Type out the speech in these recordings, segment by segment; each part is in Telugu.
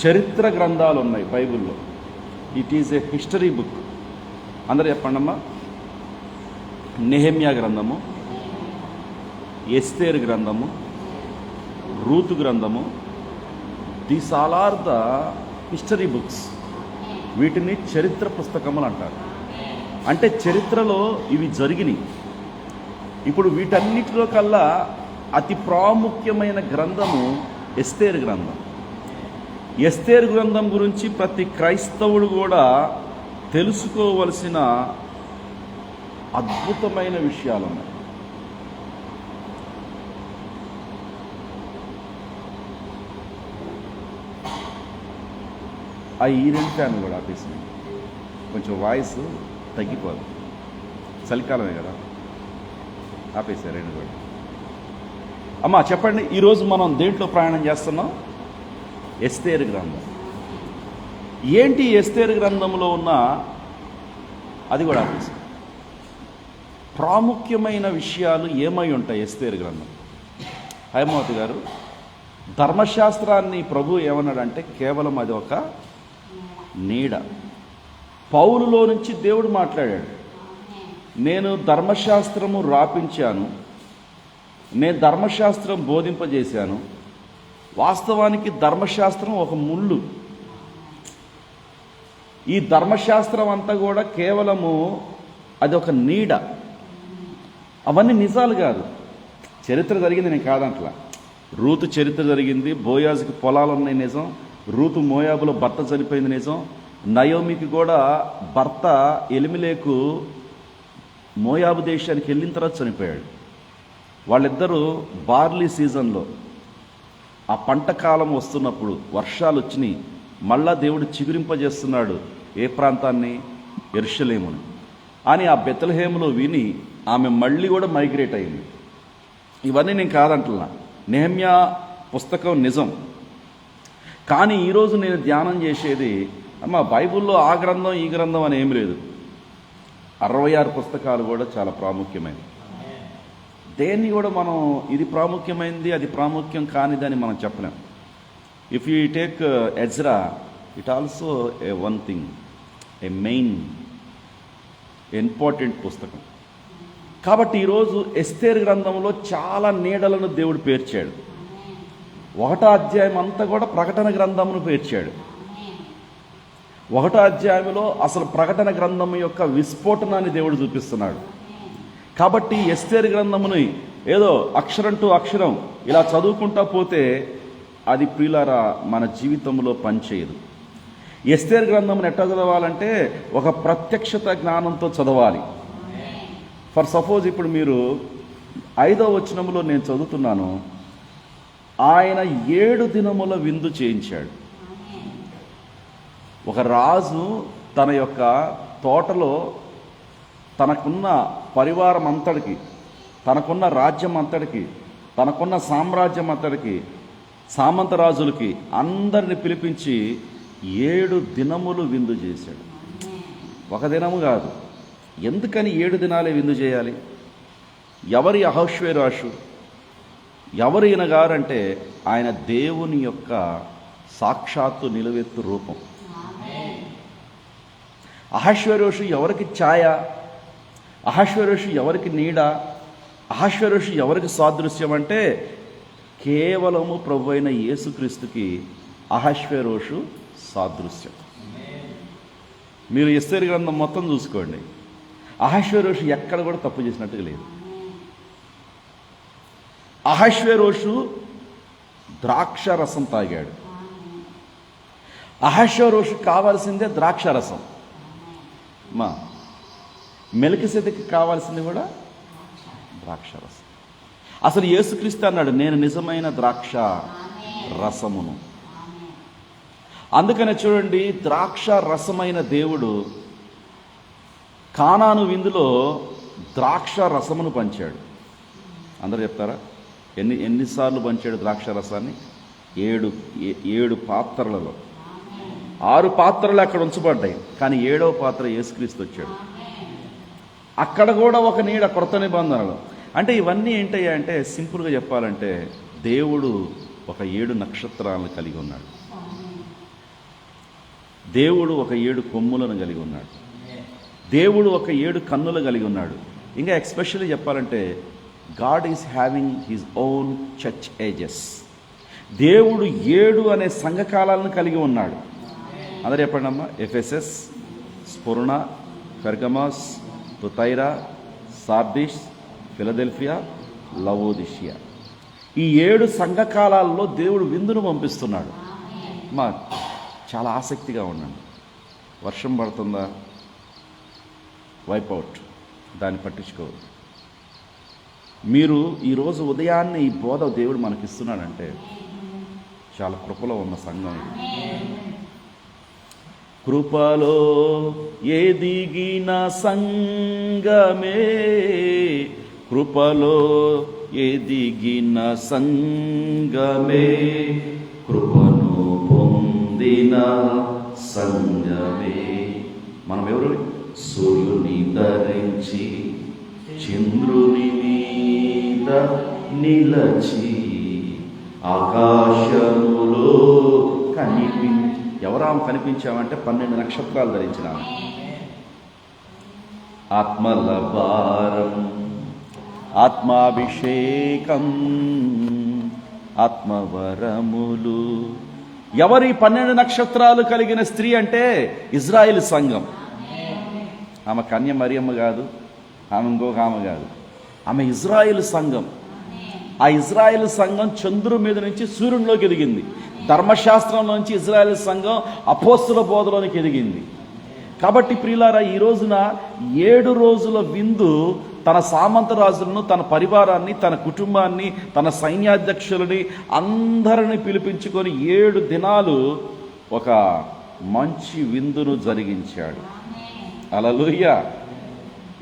చరిత్ర గ్రంథాలు ఉన్నాయి బైబిల్లో. It is a history book. అందరూ చెప్పండమ్మా. నెహెమ్యా గ్రంథము, ఎస్తేరు గ్రంథము, రూతు గ్రంథము, these all are the history books. వీటిని చరిత్ర పుస్తకములు అంటారు. అంటే చరిత్రలో ఇవి జరిగినాయి. ఇప్పుడు వీటన్నిటిలో కల్లా అతి ప్రాముఖ్యమైన గ్రంథము ఎస్తేరు గ్రంథం. ఎస్తేరు గ్రంథం గురించి ప్రతి క్రైస్తవుడు కూడా తెలుసుకోవలసిన అద్భుతమైన విషయాలు ఉన్నాయి. ఆ ఈరెంట్ ఫ్యాన్ కూడా ఆపేసింది, కొంచెం వాయిస్ తగ్గిపోదు, చలికాలమే కదా, ఆపేసారు రెండు కూడా. అమ్మా చెప్పండి, ఈరోజు మనం దేంట్లో ప్రయాణం చేస్తున్నాం? ఎస్తేరు గ్రంథం. ఏంటి ఎస్తేరు గ్రంథంలో ఉన్న అది కూడా ఆపేసారు. ప్రాముఖ్యమైన విషయాలు ఏమై ఉంటాయి ఎస్తేరు గ్రంథం? హైమావతి గారు, ధర్మశాస్త్రాన్ని ప్రభు ఏమన్నాడంటే కేవలం అది ఒక నీడ. పౌలులో నుంచి దేవుడు మాట్లాడాడు, నేను ధర్మశాస్త్రము రాపించాను, నేను ధర్మశాస్త్రం బోధింపజేశాను. వాస్తవానికి ధర్మశాస్త్రం ఒక ముళ్ళు. ఈ ధర్మశాస్త్రం అంతా కూడా కేవలము అది ఒక నీడ. అవన్నీ నిజాలు కాదు. చరిత్ర జరిగింది, నేను కాదంట్లా. రూతు చరిత్ర జరిగింది, బోయాజుకి పొలాలు ఉన్నాయి నిజం, రూతు మోయాబులో భర్త చనిపోయింది నిజం, నయోమికి కూడా భర్త ఎలిమిలేకు మోయాబు దేశానికి వెళ్ళిన తర్వాత చనిపోయాడు. వాళ్ళిద్దరూ బార్లీ సీజన్లో ఆ పంట కాలం వస్తున్నప్పుడు వర్షాలు వచ్చినాయి, మళ్ళా దేవుడు చిగురింపజేస్తున్నాడు ఏ ప్రాంతాన్ని? యెరూషలేముని అని ఆ బెత్లెహేములో విని ఆమె మళ్ళీ కూడా మైగ్రేట్ అయింది. ఇవన్నీ నేను కాదంటున్నా, నెహెమ్యా పుస్తకం నిజం. కానీ ఈరోజు నేను ధ్యానం చేసేది, అమ్మ బైబిల్లో ఆ గ్రంథం ఈ గ్రంథం అని ఏమి లేదు. 66 పుస్తకాలు కూడా చాలా ప్రాముఖ్యమైనవి. దేన్ని కూడా మనం ఇది ప్రాముఖ్యమైనది అది ప్రాముఖ్యం కానిదని మనం చెప్పలేం. If you take Ezra, it also a one thing, A main important పుస్తకం. కాబట్టి ఈరోజు ఎస్తేరు గ్రంథంలో చాలా నీడలను దేవుడు పేర్చాడు. 1వ అధ్యాయం అంతా కూడా ప్రకటన గ్రంథమును పేర్చాడు. 1వ అధ్యాయంలో అసలు ప్రకటన గ్రంథం యొక్క విస్ఫోటనాన్ని దేవుడు చూపిస్తున్నాడు. కాబట్టి ఎస్తేరు గ్రంథముని ఏదో అక్షరం టు అక్షరం ఇలా చదువుకుంటా పోతే అది ప్రియులారా మన జీవితంలో పనిచేయదు. ఎస్తేరు గ్రంథమును ఎట్లా చదవాలంటే ఒక ప్రత్యక్షత జ్ఞానంతో చదవాలి. ఫర్ సపోజ్ ఇప్పుడు మీరు 5వ వచనంలో నేను చదువుతున్నాను, ఆయన 7 దినముల విందు చేయించాడు. ఒక రాజు తన యొక్క తోటలో తనకున్న పరివారం అంతటికి, తనకున్న రాజ్యం అంతటికి, తనకున్న సామ్రాజ్యం అంతటికి, సామంత రాజులకి అందరిని పిలిపించి 7 దినములు విందు చేశాడు. ఒక దినము కాదు. ఎందుకని 7 దినాలే విందు చేయాలి? ఎవరి అహష్వేరోషు? ఎవరు ఈయన గారంటే ఆయన దేవుని యొక్క సాక్షాత్తు నిలువెత్తు రూపం. అహష్వేరోషు ఎవరికి ఛాయ? అహష్వేరోషు ఎవరికి నీడ? అహష్వేరోషు ఎవరికి సాదృశ్యం అంటే కేవలము ప్రభు అయిన యేసుక్రీస్తుకి అహష్వేరోషు సాదృశ్యం. మీరు ఎస్తేరు గ్రంథం మొత్తం చూసుకోండి, అహష్వేరోషు ఎక్కడ కూడా తప్పు చేసినట్టుగా లేదు. అహష్వేరోషు ద్రాక్ష రసం తాగాడు. అహష్వేరోషు కావాల్సిందే ద్రాక్ష రసం. మా మెల్కీసెదెకుకి కావాల్సింది కూడా ద్రాక్ష రసం. అసలు యేసుక్రీస్తు అన్నాడు, నేను నిజమైన ద్రాక్ష రసమును. అందుకనే చూడండి, ద్రాక్ష రసమైన దేవుడు కానాను విందులో ద్రాక్ష రసమును పంచాడు. అందరూ చెప్తారా ఎన్నిసార్లు పంచాడు ద్రాక్ష రసాన్ని? 7 పాత్రలలో. 6 పాత్రలు అక్కడ ఉంచబడ్డాయి, కానీ 7వ పాత్ర యేసుక్రీస్తు వచ్చాడు. అక్కడ కూడా ఒక నీడ కొత్త నిబంధనలు. అంటే ఇవన్నీ ఏంటయ్యా అంటే సింపుల్గా చెప్పాలంటే దేవుడు ఒక 7 నక్షత్రాలను కలిగి ఉన్నాడు. దేవుడు ఒక 7 కొమ్ములను కలిగి ఉన్నాడు. దేవుడు ఒక 7 కన్నులు కలిగి ఉన్నాడు. ఇంకా ఎక్స్పెషల్లీ చెప్పాలంటే God is having his own church ages. దేవుడు 7 అనే సంఘకాలాలను కలిగి ఉన్నాడు. అందరూ చెప్పండి అమ్మా. ఎఫెసస్, స్ఫురణ, పెర్గమస్, తుతైరా, సార్డిస్, ఫిలదెల్ఫియా, లవోదిషియా. ఈ 7 సంఘకాలాల్లో దేవుడు విందును పంపిస్తున్నాడు. మా చాలా ఆసక్తిగా ఉండండి. వర్షం పడుతుందా, వైపౌట్, దాన్ని పట్టించుకోవద్దు. మీరు ఈరోజు ఉదయాన్నే ఈ బోధ దేవుడు మనకిస్తున్నాడంటే చాలా కృపలో ఉన్న సంఘం ఇది. కృపలో ఎదిగిన సంఘమే, కృపలో ఎదిగిన సంఘమే, కృపను పొందిన సంఘమే. మనం ఎవరు? సూర్యుని ధరించి చంద్రుని మీద నిలచి ఆకాశములో ఎవరాము కనిపించామంటే 12 నక్షత్రాలు ధరించిన ఆత్మల భారం, ఆత్మాభిషేకం, ఆత్మవరములు. ఎవరి 12 నక్షత్రాలు కలిగిన స్త్రీ అంటే ఇజ్రాయేల్ సంఘం. ఆమె కన్య మరియమ్మ కాదు, ఆమె ఇంకొక ఆమె కాదు, ఆమె ఇజ్రాయేల్ సంఘం. ఆ ఇజ్రాయేల్ సంఘం చంద్రుడి మీద నుంచి సూర్యునిలోకి ఎదిగింది. ధర్మశాస్త్రంలోంచి ఇజ్రాయేల్ సంఘం అపోస్తుల బోధలోనికి ఎదిగింది. కాబట్టి ప్రియులారా, ఈ రోజున 7 రోజుల విందు తన సామంతరాజులను, తన పరివారాన్ని, తన కుటుంబాన్ని, తన సైన్యాధ్యక్షులని అందరిని పిలిపించుకొని 7 దినాలు ఒక మంచి విందును జరిగించాడు. హల్లెలూయా.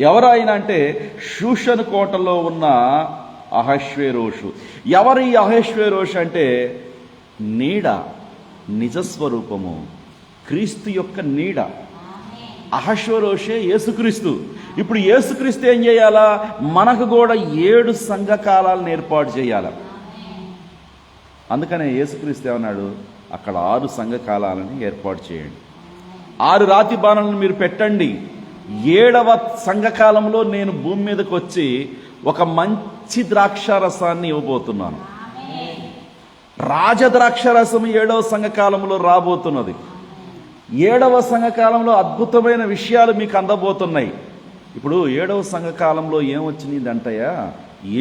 ఎవరైనా అంటే షూషను కోటలో ఉన్న అహష్వేరోషు. ఎవరి అహష్వేరోషు అంటే నీడ, నిజస్వరూపము, క్రీస్తు యొక్క నీడ. అహష్వేరోషే యేసుక్రీస్తు. ఇప్పుడు యేసుక్రీస్తు ఏం చేయాలా? మనకు కూడా 7 సంఘకాలాలను ఏర్పాటు చేయాల. అందుకనే యేసుక్రీస్తు ఏమన్నాడు? అక్కడ 6 సంఘకాలాలను ఏర్పాటు చేయండి, 6 రాతి బాణలను మీరు పెట్టండి. 7వ సంఘకాలంలో నేను భూమి మీదకి వచ్చి ఒక మంచి ద్రాక్షారసాన్ని ఇవ్వబోతున్నాను. రాజద్రాక్షారసం 7వ సంఘకాలంలో రాబోతున్నది. 7వ సంఘకాలంలో అద్భుతమైన విషయాలు మీకు అందబోతున్నాయి. ఇప్పుడు 7వ సంఘకాలంలో ఏమొచ్చినదంటయ్యా?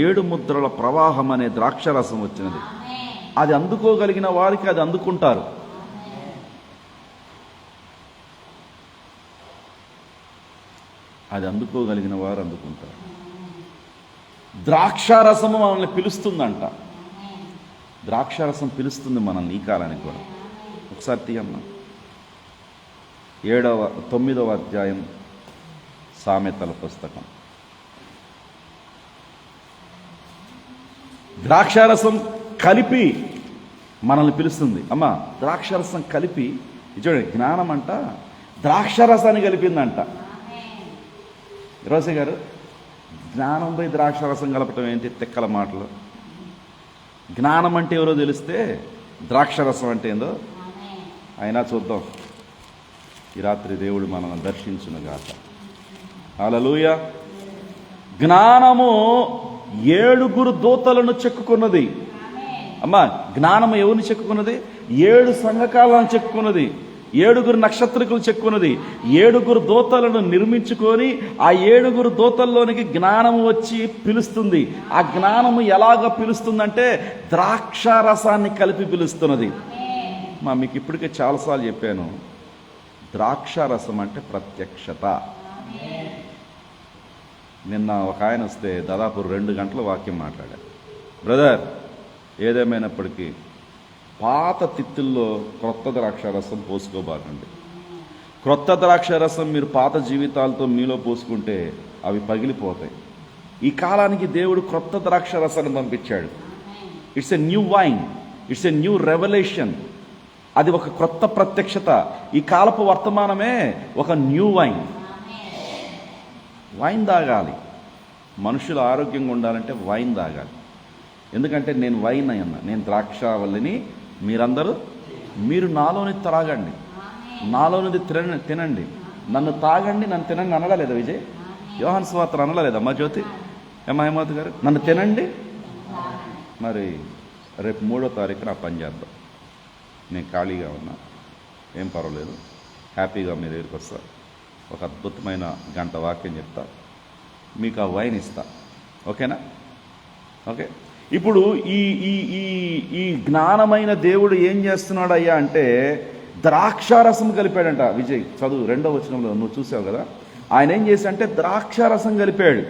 7 ముద్రల ప్రవాహం అనే ద్రాక్షారసం వచ్చినది. అది అందుకోగలిగిన వారికి అది అందుకుంటారు. అది అందుకోగలిగిన వారు అందుకుంటారు. ద్రాక్షారసము మనల్ని పిలుస్తుందంట. ద్రాక్షారసం పిలుస్తుంది మనల్ని ఈ కాలానికి కూడా. ఒకసారి తీయమ్మా. 9వ అధ్యాయం సామెతల పుస్తకం. ద్రాక్షారసం కలిపి మనల్ని పిలుస్తుంది. అమ్మా, ద్రాక్షారసం కలిపి చూడండి, జ్ఞానం అంట ద్రాక్షారసాన్ని కలిపిందంట. రోసే గారు, జ్ఞానంపై ద్రాక్షారసం కలపటం ఏంటి? తెక్కల మాటలు. జ్ఞానం అంటే ఎవరో తెలిస్తే ద్రాక్షారసం అంటే ఏందో అయినా చూద్దాం. ఈ రాత్రి దేవుడు మనల్ని దర్శించునుగాక. హల్లెలూయా. జ్ఞానము 7 దూతలను చెక్కుకున్నది. అమ్మా, జ్ఞానము ఎవరిని చెక్కుకున్నది? 7 సంఘకాలను చెక్కుకున్నది. 7 నక్షత్రకులు చెక్కున్నది. 7 దూతలను నిర్మించుకొని ఆ 7 దూతల్లోనికి జ్ఞానము వచ్చి పిలుస్తుంది. ఆ జ్ఞానము ఎలాగ పిలుస్తుందంటే ద్రాక్షారసాన్ని కలిపి పిలుస్తున్నది. మీకు ఇప్పటికే చాలాసార్లు చెప్పాను, ద్రాక్షారసం అంటే ప్రత్యక్షత. నిన్న ఒక ఆయన వస్తే దాదాపు 2 గంటల వాక్యం మాట్లాడారు. బ్రదర్, ఏదేమైనప్పటికీ పాత తిత్తుల్లో క్రొత్త ద్రాక్షారసం పోసుకోబాకండి. క్రొత్త ద్రాక్షారసం మీరు పాత జీవితాలతో మీలో పోసుకుంటే అవి పగిలిపోతాయి. ఈ కాలానికి దేవుడు క్రొత్త ద్రాక్షారసాన్ని పంపించాడు. It's a new wine, it's a new revolution. అది ఒక క్రొత్త ప్రత్యక్షత. ఈ కాలపు వర్తమానమే ఒక న్యూ వైన్. వైన్ తాగాలి. మనుషులు ఆరోగ్యంగా ఉండాలంటే వైన్ తాగాలి. ఎందుకంటే నేను వైన్ అయ్యన్నా, నేను ద్రాక్షావల్లిని, మీరు నాలోని త్రాగండి. నాలోనిది తినండి, నన్ను తాగండి, నన్ను తినండి అనడా లేదా విజయ్? యోహాను సువార్త అనడా లేదా అమ్మా జ్యోతి, హేమవతి గారు? నన్ను తినండి. మరి రేపు 3వ తారీఖున ఆ పని చేద్దాం. నేను ఖాళీగా ఉన్నా, ఏం పర్వాలేదు, హ్యాపీగా మీ దగ్గరికి వస్తా, ఒక అద్భుతమైన గంట వాక్యం చెప్తా, మీకు ఆ వైన్ ఇస్తా, ఓకేనా? ఓకే. ఇప్పుడు ఈ ఈ ఈ ఈ జ్ఞానమైన దేవుడు ఏం చేస్తున్నాడు అయ్యా అంటే ద్రాక్షారసం కలిపాడంట. విజయ్ చదువు 2వ వచనంలో, నువ్వు చూసావు కదా. ఆయన ఏం చేశాడంటే ద్రాక్షారసం కలిపాడు.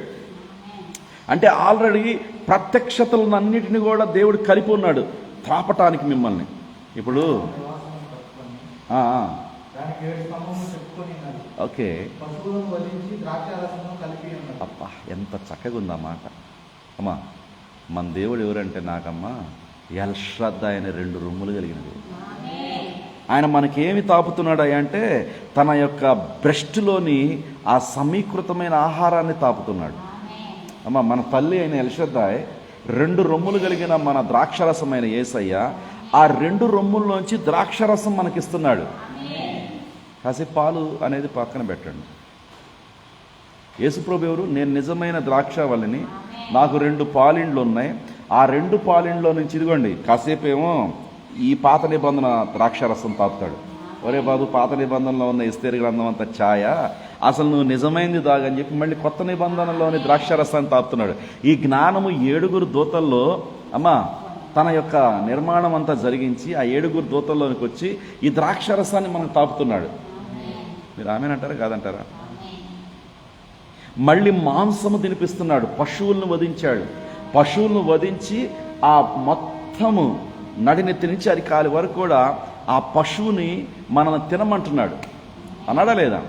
అంటే ఆల్రెడీ ప్రత్యక్షతలను అన్నిటిని కూడా దేవుడు కలిపి ఉన్నాడు త్రాపటానికి మిమ్మల్ని. ఇప్పుడు ఓకే, అబ్బా ఎంత చక్కగా ఉందన్నమాట అమ్మా. మన దేవుడు ఎవరంటే నాకమ్మా ఎల్షద్దా ఆయన 2 రొమ్ములు కలిగినది. ఆయన మనకేమి తాపుతున్నాడు అంటే తన యొక్క బ్రెస్ట్లోని ఆ సమీకృతమైన ఆహారాన్ని తాపుతున్నాడు. అమ్మ మన తల్లి అయిన ఎల్షద్దాయ్ 2 రొమ్ములు కలిగిన మన ద్రాక్షరసమైన యేసయ్య ఆ 2 రొమ్ముల్లోంచి ద్రాక్షరసం మనకిస్తున్నాడు. కాసేపు పాలు అనేది పక్కన పెట్టండి. యేసుప్రభు ఎవరు? నేను నిజమైన ద్రాక్షవల్లిని, నాకు 2 పాలిండ్లు ఉన్నాయి, ఆ 2 పాలిండ్లో నుంచి ఇదిగోండి కాసేపు ఏమో ఈ పాత నిబంధన ద్రాక్షరసం తాపుతాడు. ఒరే బాబు, పాత నిబంధనలో ఉన్న ఎస్తేరు గ్రంథం అంత ఛాయ, అసలు నువ్వు నిజమైంది దాగని చెప్పి మళ్ళీ కొత్త నిబంధనలోని ద్రాక్షరసాన్ని తాపుతున్నాడు. ఈ జ్ఞానము 7 దూతల్లో అమ్మా తన యొక్క నిర్మాణం అంతా జరిగించి ఆ 7 దూతల్లోనికి వచ్చి ఈ ద్రాక్షరసాన్ని మనకు తాపుతున్నాడు. మీరు ఆమెనంటారా కాదంటారా? మళ్ళీ మాంసము తినిపిస్తున్నాడు. పశువులను వధించాడు. పశువులను వధించి ఆ మొత్తము నడినెత్తి నుంచి అరికాలి వరకు కూడా ఆ పశువుని మనల్ని తినమంటున్నాడు. అన్నాడా లేదా?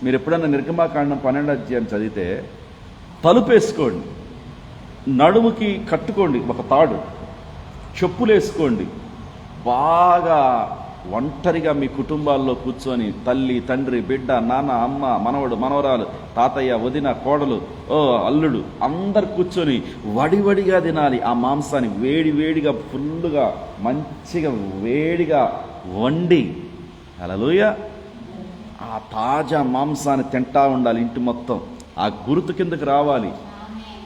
మీరు ఎప్పుడన్నా నిర్గమాకాండం 12వ అధ్యాయం చదివితే తలుపేసుకోండి, నడుముకి కట్టుకోండి ఒక తాడు, చెప్పులు వేసుకోండి, బాగా ఒంటరిగా మీ కుటుంబాల్లో కూర్చొని తల్లి, తండ్రి, బిడ్డ, నాన్న, అమ్మ, మనవడు, మనవరాలు, తాతయ్య, వదిన, కోడలు, అల్లుడు అందరు కూర్చొని వడివడిగా తినాలి ఆ మాంసాన్ని. వేడి వేడిగా ఫుల్లుగా మంచిగా వేడిగా వండి హల్లెలూయా ఆ తాజా మాంసాన్ని తింటా ఉండాలి. ఇంటి మొత్తం ఆ గుర్తు కిందకి రావాలి.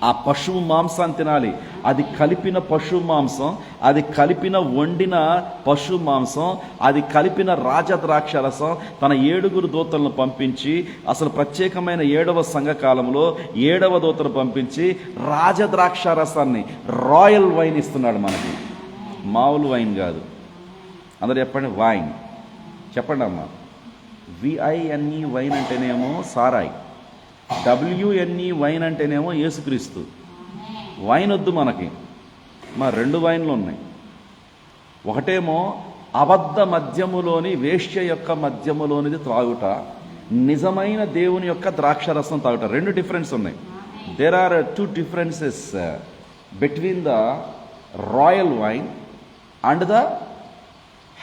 ఆ పశువు మాంసాన్ని తినాలి. అది కలిపిన పశువు మాంసం, అది కలిపిన వండిన పశువు మాంసం, అది కలిపిన రాజద్రాక్షరసం తన 7 దూతలను పంపించి, అసలు ప్రత్యేకమైన 7వ సంఘకాలంలో 7వ దూతను పంపించి రాజద్రాక్షరసాన్ని రాయల్ వైన్ ఇస్తున్నాడు మనకి. మామూలు వైన్ కాదు. అందరు చెప్పండి వైన్. చెప్పండి అమ్మా. VINE వైన్ అంటేనేమో సారాయి, WNE వైన్ అంటేనేమో యేసుక్రీస్తు. వైన్ వద్దు మనకి. మా 2 వైన్లు ఉన్నాయి. ఒకటేమో అబద్ధ మద్యములోని వేశ్య యొక్క మద్యములోనిది త్రాగుట, నిజమైన దేవుని యొక్క ద్రాక్షరసం తాగుట. 2 డిఫరెన్స్ ఉన్నాయి. There are 2 differences between the royal wine and the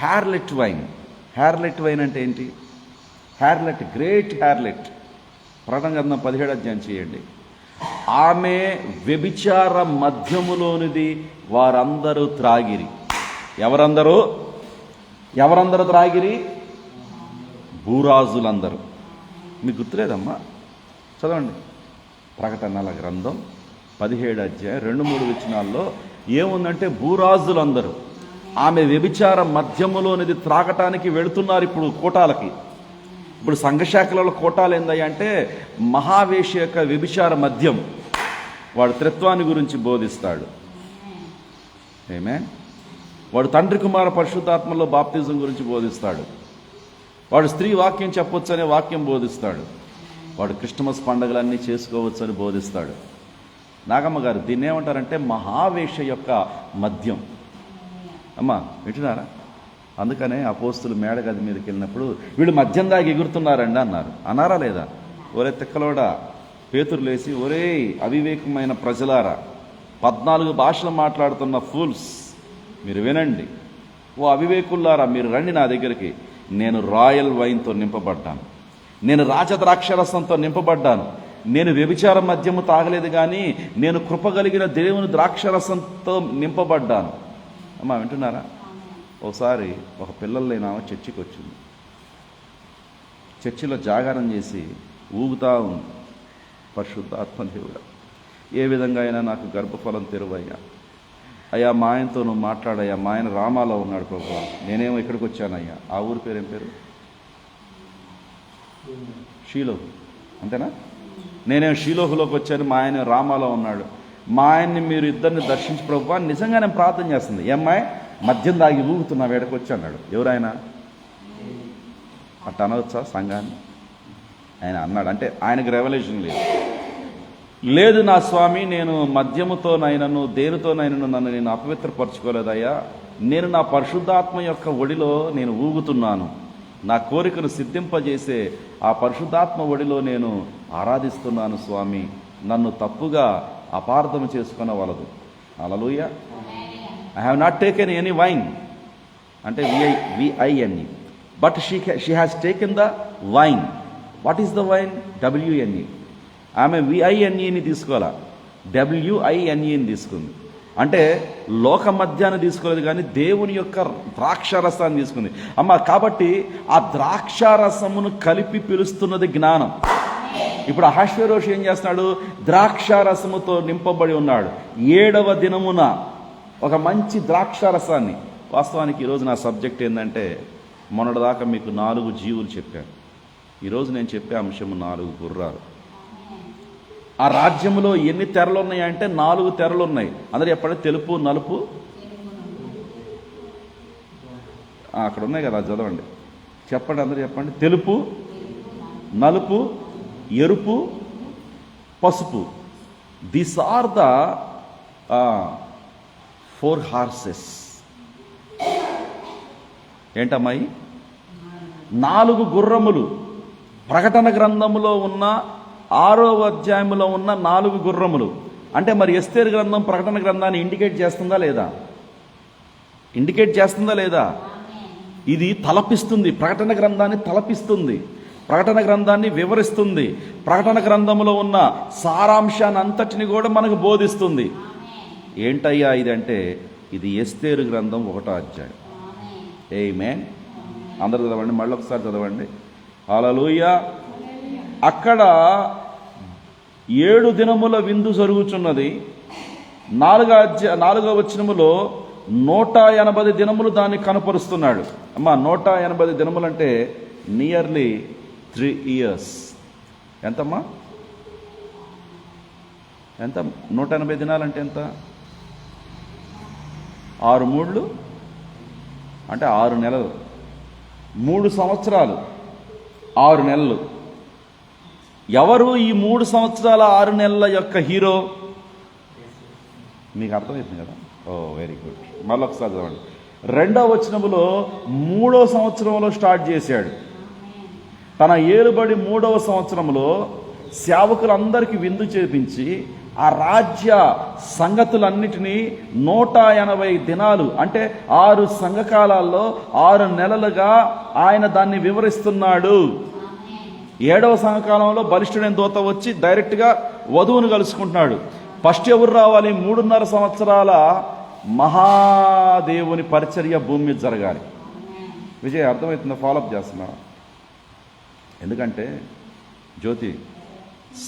harlot wine. Harlot wine అంటే ఏంటి? Harlot, great harlot. ప్రకటన గ్రంథం 17వ అధ్యాయం చేయండి. ఆమె వ్యభిచార మధ్యములోనిది వారందరూ త్రాగిరి. ఎవరందరూ త్రాగిరి? భూరాజులందరూ. మీకు గుర్తులేదమ్మా? చదవండి ప్రకటనల గ్రంథం 17వ అధ్యాయం 2-3 వచనాల్లో ఏముందంటే భూరాజులందరూ ఆమె వ్యభిచార మధ్యములోనిది త్రాగటానికి వెళుతున్నారు. ఇప్పుడు కూటాలకి, ఇప్పుడు సంఘశాఖలలో కోటాలు ఏందయ్యా అంటే మహావేష యొక్క వ్యభిచార మద్యం. వాడు త్రిత్వాన్ని గురించి బోధిస్తాడు. వాడు తండ్రి కుమార పరిశుద్ధాత్మలో బాప్తిజం గురించి బోధిస్తాడు. వాడు స్త్రీ వాక్యం చెప్పొచ్చు అనే వాక్యం బోధిస్తాడు. వాడు క్రిస్టమస్ పండుగలన్నీ చేసుకోవచ్చు అని బోధిస్తాడు. నాగమ్మ గారు దీన్ని ఏమంటారంటే మహావేష యొక్క మద్యం. అమ్మా వింటున్నారా? అందుకనే అపోస్తులు మేడగది మీదకి వెళ్ళినప్పుడు వీళ్ళు మద్యం దాగి ఎగురుతున్నారండి అన్నారు. అన్నారా లేదా? ఒరే తిక్కలోడా, పేతురు లేచి ఒరే అవివేకమైన ప్రజలారా, 14 భాషలు మాట్లాడుతున్న ఫూల్స్ మీరు వినండి, ఓ అవివేకుల్లారా మీరు రండి నా దగ్గరికి. నేను రాయల్ వైన్తో నింపబడ్డాను, నేను రాజద్రాక్షరసంతో నింపబడ్డాను, నేను వ్యభిచార మద్యము తాగలేదు కానీ నేను కృపగలిగిన దేవుని ద్రాక్షరసంతో నింపబడ్డాను. అమ్మా వింటున్నారా? ఒకసారి ఒక పిల్లలు లేని ఆమె చర్చికి వచ్చింది. చర్చిలో జాగారం చేసి ఊగుతా ఉంది. పరిశుద్ధాత్మ దేవుడా, ఏ విధంగా అయినా నాకు గర్భఫలం తెరువయ్యా. అయ్యా మా ఆయనతో నువ్వు మాట్లాడయ్యా. మా ఆయన రామాలో ఉన్నాడు ప్రభువా, నేనేమో ఇక్కడికి వచ్చానయ్యా. ఆ ఊరి పేరు ఏం పేరు? షీలోహు, అంతేనా? నేనేమో షీలోహులోకి వచ్చాను, మా ఆయన రామాలో ఉన్నాడు. మా ఆయన్ని మీరు ఇద్దరిని దర్శించి ప్రభువా. నిజంగా నేను ప్రార్థన చేస్తుంది. ఏమ్మాయి మద్యం దాగి ఊగుతున్నా వేడకి వచ్చి అన్నాడు. ఎవరాయన? అట్ట అనవచ్చా సంఘాన్ని? ఆయన అన్నాడు. అంటే ఆయనకు రెవల్యూషన్ లేదు. నా స్వామి, నేను మద్యముతోనైనను దేనితోనైనను నన్ను నేను అపవిత్రపరచుకోలేదయ్యా. నేను నా పరిశుద్ధాత్మ యొక్క ఒడిలో నేను ఊగుతున్నాను. నా కోరికను సిద్ధింపజేసే ఆ పరిశుద్ధాత్మ ఒడిలో నేను ఆరాధిస్తున్నాను స్వామి. నన్ను తప్పుగా అపార్థం చేసుకొనవలదు. Hallelujah. I have not taken any vine, అంటే VINE, but she has taken the wine. What is the wine? WNE. ఆమె VINEని తీసుకోవాలా, WINEని తీసుకుంది. అంటే లోక మద్యాన్ని తీసుకోలేదు, కానీ దేవుని యొక్క ద్రాక్షారసాన్ని తీసుకుంది అమ్మ. కాబట్టి ఆ ద్రాక్షారసమును కలిపి పిలుస్తున్నది జ్ఞానం. ఇప్పుడు అహష్వేరోషు ఏం చేస్తున్నాడు? ద్రాక్షారసముతో నింపబడి ఉన్నాడు. 7వ దినమున ఒక మంచి ద్రాక్షారసాన్ని. వాస్తవానికి ఈరోజు నా సబ్జెక్ట్ ఏంటంటే, మొన్నటిదాకా మీకు 4 జీవులు చెప్పాను. ఈరోజు నేను చెప్పే అంశము 4 గుర్రాలు. ఆ రాజ్యములో ఎన్ని తెరలు ఉన్నాయంటే 4 తెరలు ఉన్నాయి. అందరూ చెప్పండి, తెలుపు, నలుపు. అక్కడ ఉన్నాయి కదా, చదవండి, చెప్పండి, అందరూ చెప్పండి. తెలుపు, నలుపు, ఎరుపు, పసుపు. These are the 4 horses. ఏంటమ్మాయి? 4 గుర్రములు. ప్రకటన గ్రంథములో ఉన్న 6వ అధ్యాయంలో ఉన్న 4 గుర్రములు. అంటే మరి ఎస్తేరు గ్రంథం ప్రకటన గ్రంథాన్ని ఇండికేట్ చేస్తుందా లేదా? ఇండికేట్ చేస్తుందా లేదా? ఇది తలపిస్తుంది, ప్రకటన గ్రంథాన్ని తలపిస్తుంది, ప్రకటన గ్రంథాన్ని వివరిస్తుంది, ప్రకటన గ్రంథంలో ఉన్న సారాంశాన్ని అంతటిని కూడా మనకు బోధిస్తుంది. ఏంటయ్యా ఇదంటే, ఇది ఎస్తేరు గ్రంథం 1వ అధ్యాయం. ఆమేన్. అందరూ చదవండి, మళ్ళీ ఒకసారి చదవండి. హల్లెలూయా. అక్కడ 7 దినముల విందు జరుగుచున్నది. 4వ వచనములో 180 దినములు దాన్ని కనపరుస్తున్నాడు. అమ్మా, 180 దినములు అంటే నియర్లీ 3 years. ఎంతమ్మా? ఎంత? 180 దినాలంటే ఎంత? 6 మూళ్ళు అంటే 6 నెలలు. 3 సంవత్సరాలు 6 నెలలు. ఎవరు ఈ 3 సంవత్సరాల 6 నెలల యొక్క హీరో? మీకు అర్థమవుతుంది కదా? ఓ వెరీ గుడ్. మళ్ళీ ఒకసారి చదవండి. 2వ వచనములో 3వ సంవత్సరంలో స్టార్ట్ చేశాడు. తన ఏలుబడి 3వ సంవత్సరంలో సేవకులందరికీ విందు చేపించి ఆ రాజ్య సంగతులన్నిటినీ 180 దినాలు అంటే 6 సంఘకాలాల్లో 6 నెలలుగా ఆయన దాన్ని వివరిస్తున్నాడు. 7వ సంఘకాలంలో బలిష్ఠుడైన దూత వచ్చి డైరెక్ట్గా వధువును కలుసుకుంటున్నాడు. ఫస్ట్ ఎవరు రావాలి? 3.5 సంవత్సరాల మహాదేవుని పరిచర్య భూమి మీద జరగాలి. విజయ్, అర్థమవుతుందా? ఫాలోఅప్ చేస్తున్నా? ఎందుకంటే జ్యోతి,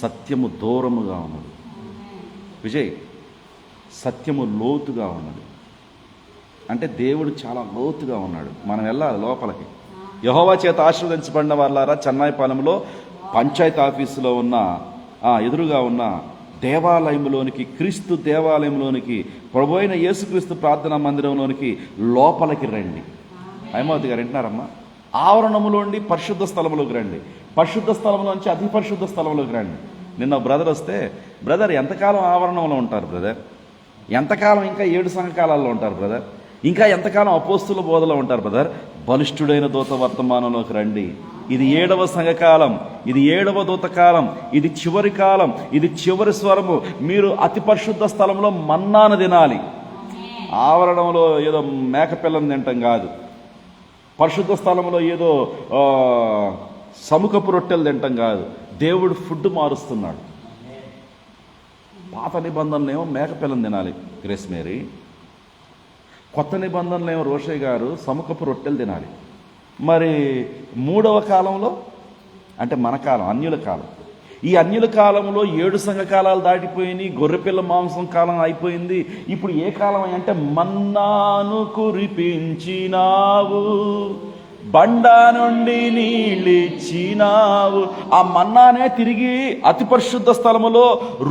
సత్యము దూరముగా ఉన్నది. విజయ్, సత్యము లోతుగా ఉన్నది. అంటే దేవుడు చాలా లోతుగా ఉన్నాడు. మనం వెళ్ళాలి లోపలికి. యెహోవా చేత ఆశీర్వదించబడిన వాళ్ళారా, చెన్నాయిపాలెంలో పంచాయతీ ఆఫీసులో ఉన్న ఎదురుగా ఉన్న దేవాలయంలోనికి, క్రీస్తు దేవాలయంలోనికి, ప్రభు అయిన యేసుక్రీస్తు ప్రార్థనా మందిరంలోనికి లోపలికి రండి. హైమావతి గారు వింటున్నారమ్మా? ఆవరణములోండి పరిశుద్ధ స్థలంలోకి రండి, పరిశుద్ధ స్థలంలోంచి అతి పరిశుద్ధ స్థలంలోకి రండి. నిన్న బ్రదర్ వస్తే, బ్రదర్ ఎంతకాలం ఆవరణంలో ఉంటారు బ్రదర్? ఎంతకాలం ఇంకా 7 సంఘకాలాల్లో ఉంటారు బ్రదర్? ఇంకా ఎంతకాలం అపోస్తుల బోధలో ఉంటారు బ్రదర్? బలిష్ఠుడైన దూత వర్తమానంలోకి రండి. ఇది 7వ సంఘకాలం, ఇది 7వ దూత కాలం, ఇది చివరి కాలం, ఇది చివరి స్వరము. మీరు అతి పరిశుద్ధ స్థలంలో మన్నాను తినాలి. ఆవరణంలో ఏదో మేకపిల్లని తింటాం కాదు, పరిశుద్ధ స్థలంలో ఏదో సముఖపు రొట్టెలు తింటాం కాదు. దేవుడు ఫుడ్ మారుస్తున్నాడు. పాత నిబంధనలు ఏమో మేకపిల్లని తినాలి గ్రేస్ మేరీ, కొత్త నిబంధనలు ఏమో రోషయ్య గారు సముఖపు రొట్టెలు తినాలి. మరి 3వ కాలంలో అంటే మన కాలం, అన్యుల కాలం. ఈ అన్యుల కాలంలో 7 సంఘకాలాలు దాటిపోయినాయి, గొర్రెపిల్ల మాంసం కాలం అయిపోయింది. ఇప్పుడు ఏ కాలం అంటే మన్నాను కురిపించినావు, బండ నుండి నీళ్ళిచ్చినావు. ఆ మన్నానే తిరిగి అతి పరిశుద్ధ స్థలములో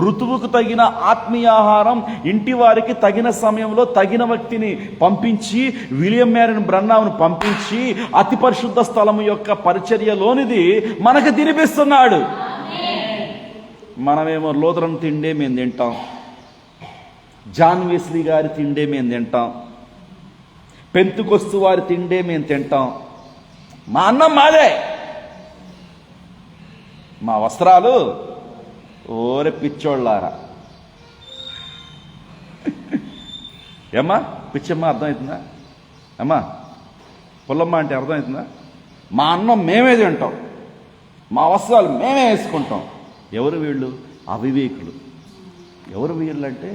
ఋతువుకు తగిన ఆత్మీయ ఆహారం ఇంటి వారికి తగిన సమయంలో తగిన వ్యక్తిని పంపించి, విలియం మ్యారిన్ బ్రన్నామును పంపించి అతి పరిశుద్ధ స్థలము యొక్క పరిచర్యలోనిది మనకు తినిపిస్తున్నాడు. మనమేమో లూథరన్ తిండే మేము తింటాం, జాన్ వెస్లీ గారి తిండే మేము తింటాం, పెంతుకొస్తు వారి తిండే మేము తింటాం. మా అన్నం మాదే, మా వస్త్రాలు ఓరే పిచ్చోళ్ళారా. ఏమ్మా పిచ్చమ్మ అర్థమవుతుందా? అమ్మా పుల్లమ్మ అంటే అర్థమవుతుందా? మా అన్నం మేమే తింటాం, మా వస్త్రాలు మేమే వేసుకుంటాం. ఎవరు వీళ్ళు? అవివేకులు. ఎవరు వీళ్ళు అంటే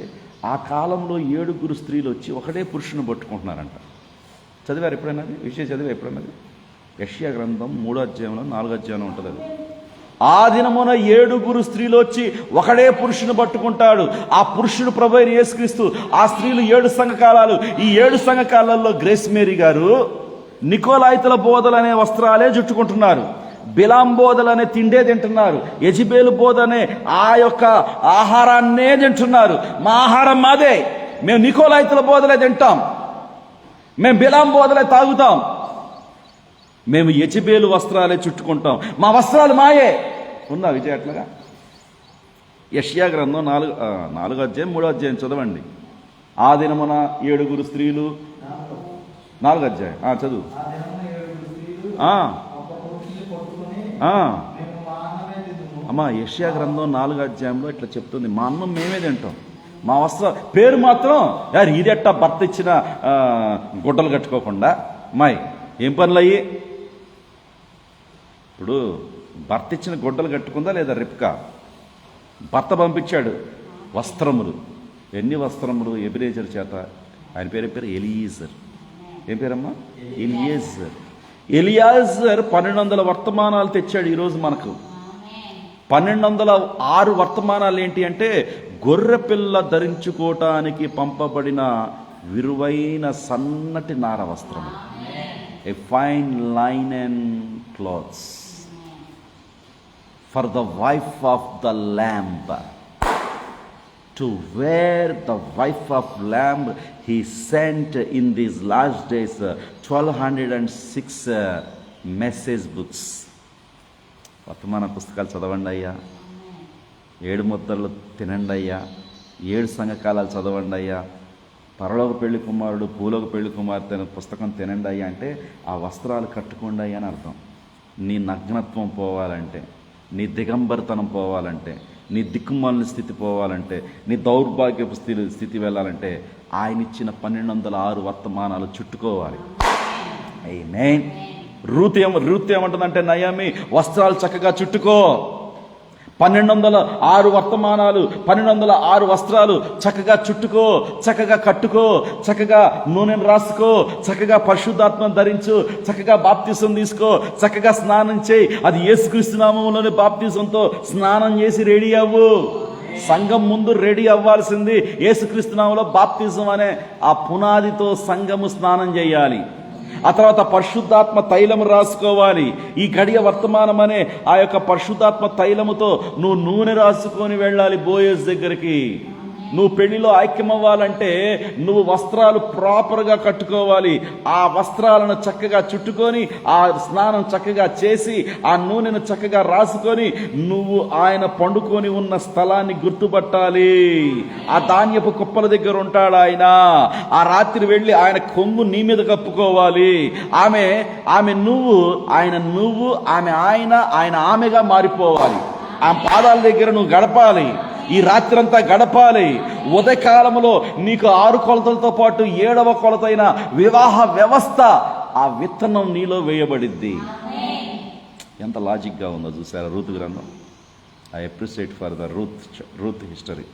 ఆ కాలంలో 7 స్త్రీలు వచ్చి ఒకటే పురుషుని పట్టుకుంటున్నారంట. చదివారు ఎప్పుడైనా? విషయం చదివా ఎప్పుడైనా? యెషయా గ్రంథం 3వ అధ్యాయంలో 4వ అధ్యాయంలో ఉంటుంది అది. ఆ దినమున 7 స్త్రీలు వచ్చి ఒకడే పురుషుని పట్టుకుంటాడు. ఆ పురుషుడు ప్రభు అయిన యేసుక్రీస్తు. ఆ స్త్రీలు 7 సంఘకాలాలు. ఈ 7 సంఘకాలాల్లో గ్రేస్ మేరీ గారు నికోలాయితుల బోధలు అనే వస్త్రాలే జుట్టుకుంటున్నారు, బిలాం బోధలు అనే తిండే తింటున్నారు, యెజబేలు బోధ అనే ఆ యొక్క ఆహారాన్నే తింటున్నారు. మా ఆహారం మాదే, మేము నికోలాయితుల బోధలే తింటాం, మేము బిలాం బోధలే తాగుతాం, మేము యెజబేలు వస్త్రాలే చుట్టుకుంటాం, మా వస్త్రాలు మాయే. ఉందా విజయ అట్లాగా? యెషయా గ్రంథం 4వ అధ్యాయం 3వ అధ్యాయం చదవండి. ఆ దినమున 7 స్త్రీలు, 4వ అధ్యాయం చదువు. అమ్మా యెషయా గ్రంథం 4వ అధ్యాయంలో ఇట్లా చెప్తుంది, మా అన్నం మేమే తింటాం, మా వస్త్ర పేరు మాత్రం ఇది ఎట్టా భర్త ఇచ్చిన గుడ్డలు కట్టుకోకుండా. మాయ్ ఏం పనులు అయ్యి? ఇప్పుడు భర్త ఇచ్చిన గుడ్డలు కట్టుకుందా లేదా రిప్కా? భర్త పంపించాడు వస్త్రములు. ఎన్ని వస్త్రములు? ఎబిరేజర్ చేత. ఆయన పేరు ఎలియేజర్. ఏం పేరమ్మా? ఎలియేజర్. ఎలియాజర్ 1200 వర్తమానాలు తెచ్చాడు. ఈరోజు మనకు 1206 వర్తమానాలు ఏంటి అంటే గొర్రెపిల్ల ధరించుకోవటానికి పంపబడిన విరువైన సన్నటి నార వస్త్రము, a fine linen clothes for the wife of the lamb. To wear the wife of lamb, he sent in these last days 1206 message books. వర్తమాన పుస్తకాలు చదవండి అయ్యా, 7 ముద్దలు తినండి అయ్యా, 7 సంఘకాలాలు చదవండి అయ్యా, పరలోక పెళ్లి కుమారుడు భూలోక పెళ్లి కుమార్తె అనే పుస్తకం తినండి అయ్యా అంటే ఆ వస్త్రాలు కట్టుకోండి అయ్యా అని అర్థం. నీ నగ్నత్వం పోవాలంటే, నీ దిగంబరతనం పోవాలంటే, నీ దిక్కుమాలిన స్థితి పోవాలంటే, నీ దౌర్భాగ్యపు స్థితి వెళ్ళాలంటే ఆయన ఇచ్చిన 1206 వర్తమానాలు చుట్టుకోవాలి. ఆమేన్. రూతు ఏమంటుందంటే, నయమి వస్త్రాలు చక్కగా చుట్టుకో. 1206 వర్తమానాలు, 1206 వస్త్రాలు చక్కగా చుట్టుకో, చక్కగా కట్టుకో, చక్కగా నూనెను రాసుకో, చక్కగా పరిశుద్ధాత్మను ధరించు, చక్కగా బాప్తిసం తీసుకో, చక్కగా స్నానం చేయి. అది యేసుక్రీస్తు నామములోని బాప్తిసంతో స్నానం చేసి రెడీ అవ్వు. సంఘం ముందు రెడీ అవ్వాల్సింది యేసుక్రీస్తు నామములో బాప్తిసం అనే ఆ పునాదితో సంఘము స్నానం చేయాలి. ఆ తర్వాత పరిశుద్ధాత్మ తైలము రాసుకోవాలి. ఈ గడియ వర్తమానం అనే ఆ యొక్క పరిశుద్ధాత్మ తైలముతో నువ్వు నూనె రాసుకొని వెళ్ళాలి బోయజ్ దగ్గరికి. నువ్వు పెళ్లిలో ఐక్యమవ్వాలంటే నువ్వు వస్త్రాలు ప్రాపర్గా కట్టుకోవాలి. ఆ వస్త్రాలను చక్కగా చుట్టుకొని, ఆ స్నానం చక్కగా చేసి, ఆ నూనెను చక్కగా రాసుకొని నువ్వు ఆయన పండుకొని ఉన్న స్థలాన్ని గుర్తుపట్టాలి. ఆ ధాన్యపు కుప్పల దగ్గర ఉంటాడు ఆయన. ఆ రాత్రి వెళ్ళి ఆయన కొంగు నీ మీద కప్పుకోవాలి. ఆమె నువ్వు, ఆయన నువ్వు, ఆయన ఆమెగా మారిపోవాలి. ఆ పాదాల దగ్గర నువ్వు గడపాలి. ఈ రాత్రంతా గడపాలి. ఉదయకాలంలో నీకు 6 కొలతలతో పాటు 7వ కొలతైన వివాహ వ్యవస్థ, ఆ విత్తనం నీలో వేయబడిద్ది. ఎంత లాజిక్గా ఉందో చూసారా రూతు గ్రంథం. I appreciate for the Ruth history.